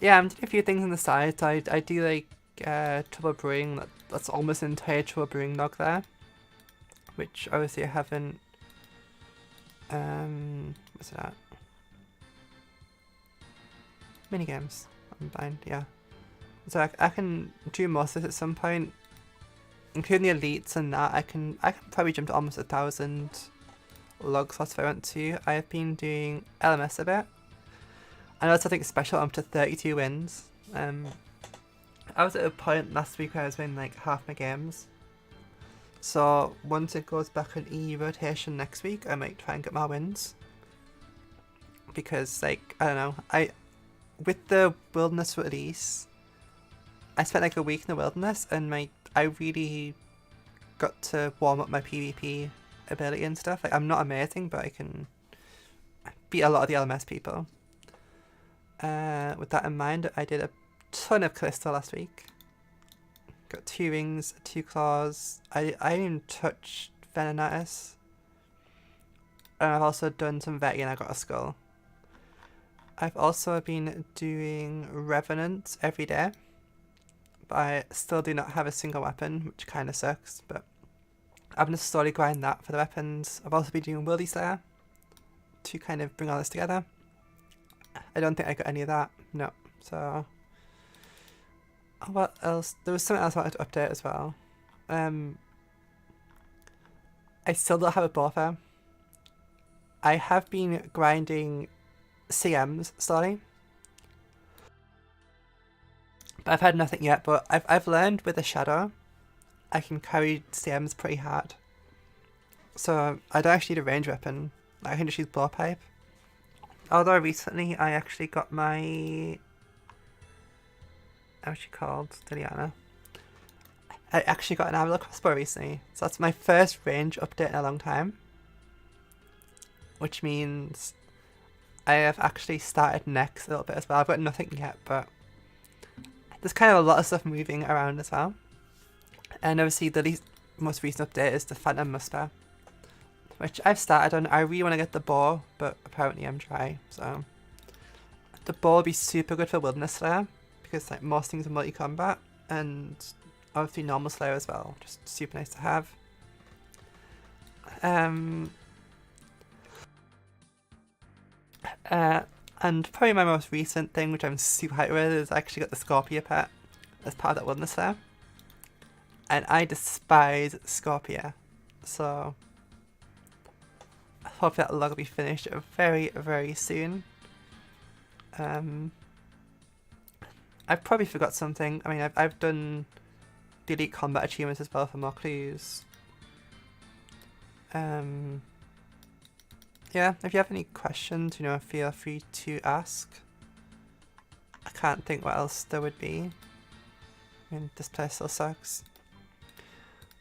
Yeah, I'm doing a few things on the side. I do like trouble brewing. That's almost an entire trouble brewing log there, which obviously I haven't. What's that? Minigames. I'm blind. Yeah. So I can do most of it at some point, including the elites and that. I can probably jump to almost 1,000 log slots if I want to. I have been doing LMS a bit. And also I think special up to 32 wins. I was at a point last week where I was winning like half my games. So once it goes back on E rotation next week, I might try and get more wins. Because like, I don't know, with the wilderness release, I spent like a week in the wilderness and I really got to warm up my PvP ability and stuff. Like, I'm not amazing, but I can beat a lot of the LMS people. With that in mind, I did a ton of Callisto last week. Got 2 wings, 2 claws. I didn't even touch Venonattus. And I've also done some Veti and I got a skull. I've also been doing Revenant every day. But I still do not have a single weapon, which kind of sucks. But I'm going to slowly grind that for the weapons. I've also been doing Wildy Slayer to kind of bring all this together. I don't think I got any of that. No. So, what else? There was something else I wanted to update as well. I still don't have a buffer. I have been grinding CMs slowly. But I've had nothing yet, but I've learned with a shadow I can carry CMs pretty hard. So I don't actually need a range weapon. I can just use blowpipe. Although recently I actually got my... What's she called? Liliana. I actually got an arrow crossbow recently. So that's my first range update in a long time. Which means I have actually started next a little bit as well. I've got nothing yet, but there's kind of a lot of stuff moving around as well. And obviously the most recent update is the Phantom Musper, which I've started on. I really want to get the bow, but apparently I'm dry. So the bow will be super good for Wilderness Slayer because like most things are multi-combat, and obviously normal Slayer as well. Just super nice to have. And probably my most recent thing, which I'm super hyped with, is I actually got the Scorpia pet as part of that Wilderness Slayer. And I despise Scorpia, so I hope that log will be finished very, very soon. I've probably forgot something. I mean, I've done the Elite Combat achievements as well for more clues. Yeah, if you have any questions, you know, feel free to ask. I can't think what else there would be. I mean, this place still sucks.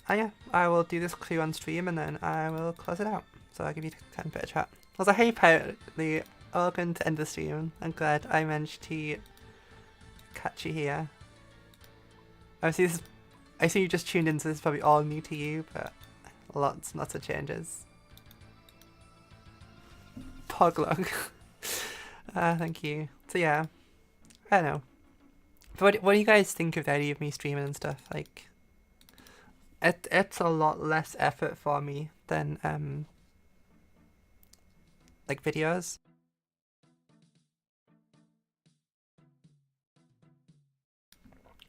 And yeah, I will do this clue on stream and then I will close it out. So I'll give you 10 bit of chat. I was like, hey, apparently, all going to end the stream. I'm glad I managed to catch you here. Obviously, I see you just tuned in, so this is probably all new to you, but lots of changes. Poglog. Thank you. So yeah, I don't know. But what do you guys think of the idea of me streaming and stuff? Like, it's a lot less effort for me than like videos.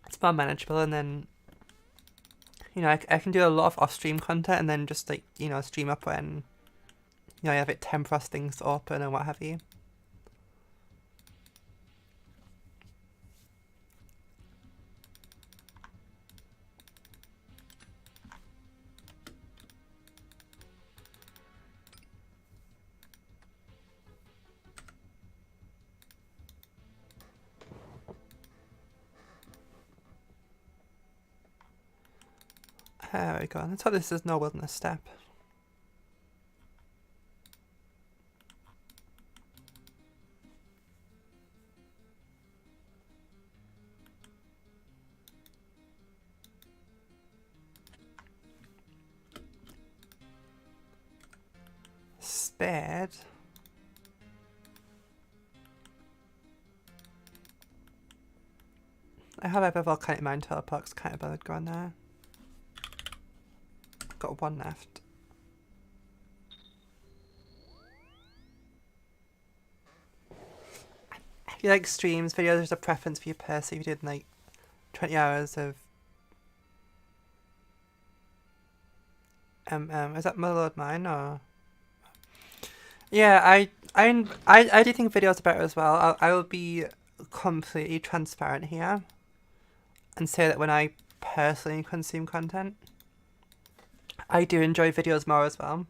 It's more manageable, and then you know I can do a lot of off-stream content, and then just like, you know, stream up when, you know, I have it temporos things to open and what have you. There we go. Let's hope this is no wilderness step. Spared. I have a volcanic mine teleport, kind of bothered going there. Got one left. If you like streams, videos, there's a preference for your person. If you did like 20 hours of is that Motherlode Mine or? Yeah, I do think videos are better as well. I will be completely transparent here and say that when I personally consume content, I do enjoy videos more as well.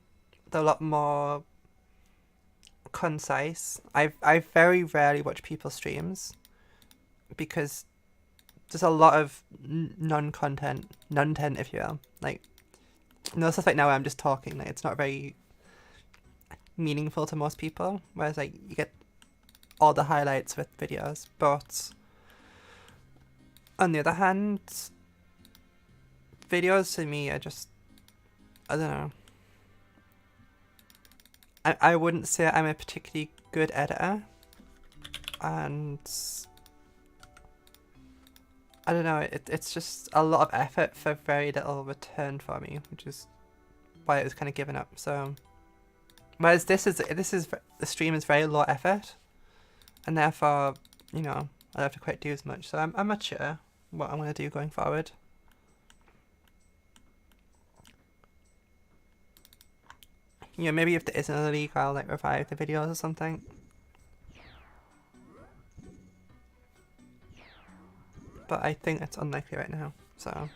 They're a lot more concise. I very rarely watch people's streams because there's a lot of non-content if you will. Like, no stuff like now where I'm just talking. Like, it's not very meaningful to most people. Whereas like you get all the highlights with videos. But on the other hand, videos to me are just, I don't know. I wouldn't say I'm a particularly good editor, and I don't know, it's just a lot of effort for very little return for me, which is why I was kind of giving up. So whereas the stream is very low effort, and therefore, you know, I don't have to quite do as much. So I'm not sure what I'm gonna do going forward. You know, maybe if there isn't a league, I'll like revive the videos or something. But I think it's unlikely right now. So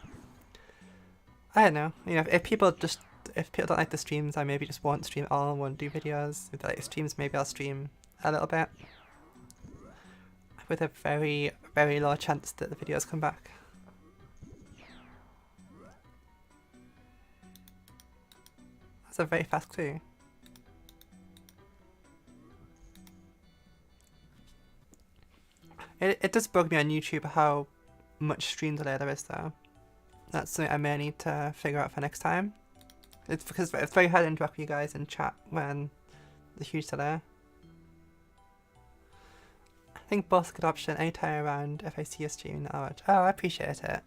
I don't know. You know, if people don't like the streams, I maybe just won't stream at all and won't do videos. If they like streams, maybe I'll stream a little bit. With a very, very low chance that the videos come back. That's a very fast clue. It does bug me on YouTube how much stream delay there is though. That's something I may need to figure out for next time. It's because it's very hard to interact with you guys in chat when there's a huge delay. I think both good option anytime around if I see a stream. Oh, I appreciate it.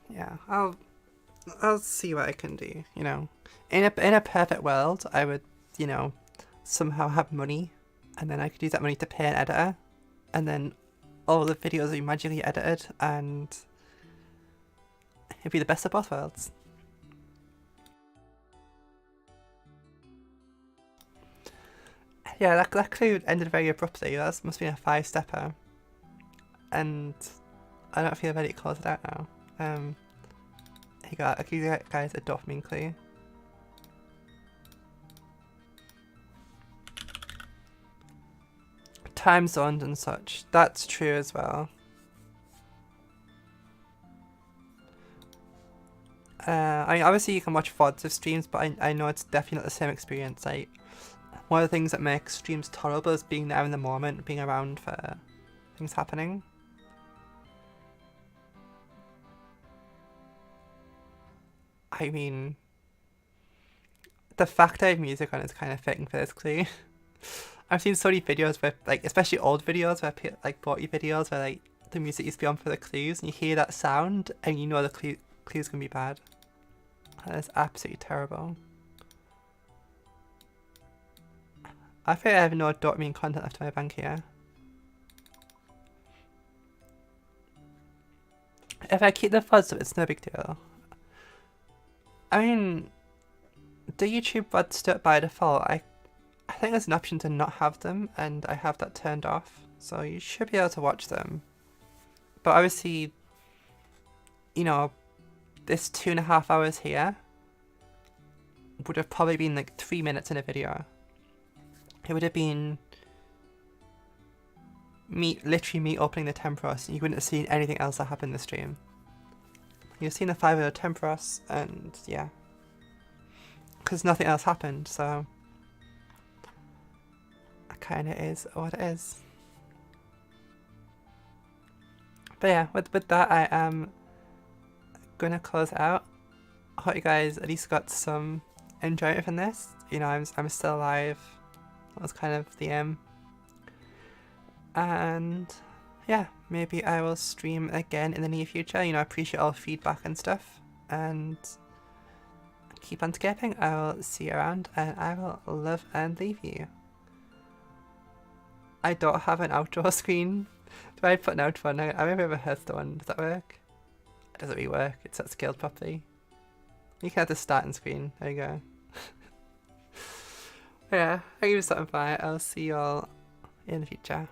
Yeah, I'll see what I can do, you know. In a perfect world, I would, you know, somehow have money, and then I could use that money to pay an editor, and then all the videos are magically edited, and it'd be the best of both worlds. Yeah, that clue ended very abruptly. That must have been a 5-stepper, and I don't feel ready to close it out now. I'll give you guys a dopamine clue. Time zones and such, that's true as well. I mean, obviously you can watch VODs of streams, but I know it's definitely not the same experience. Like, one of the things that makes streams tolerable is being there in the moment, being around for things happening. I mean, the fact I have music on is kind of fitting for this clue. I've seen so many videos where, like, especially old videos where, like, boughty videos where, like, the music used to be on for the clues, and you hear that sound, and you know the clue's gonna be bad. That is absolutely terrible. I think I have no dopamine content left in my bank here. If I keep the VODs up, it's no big deal. I mean, the YouTube VODs by default, I think there's an option to not have them, and I have that turned off, so you should be able to watch them. But obviously, you know, this 2.5 hours here would have probably been like 3 minutes in a video. It would have been literally me opening the Tempros, and you wouldn't have seen anything else that happened in the stream. You've seen the 5-minute Tempros, and yeah. Because nothing else happened, so it kind of is what it is. But yeah, with that, I am gonna close out. I hope you guys at least got some enjoyment from this. You know, I'm still alive. That was kind of the aim. And yeah, maybe I will stream again in the near future. You know, I appreciate all feedback and stuff. And keep on skipping. I will see you around, and I will love and leave you. I don't have an outro screen. Do I put an outro on? I maybe rehearsed the one. Does that work? It doesn't really work. It's not scaled properly. You can have the starting screen. There you go. Yeah, I'll give you something for it. I'll see you all in the future.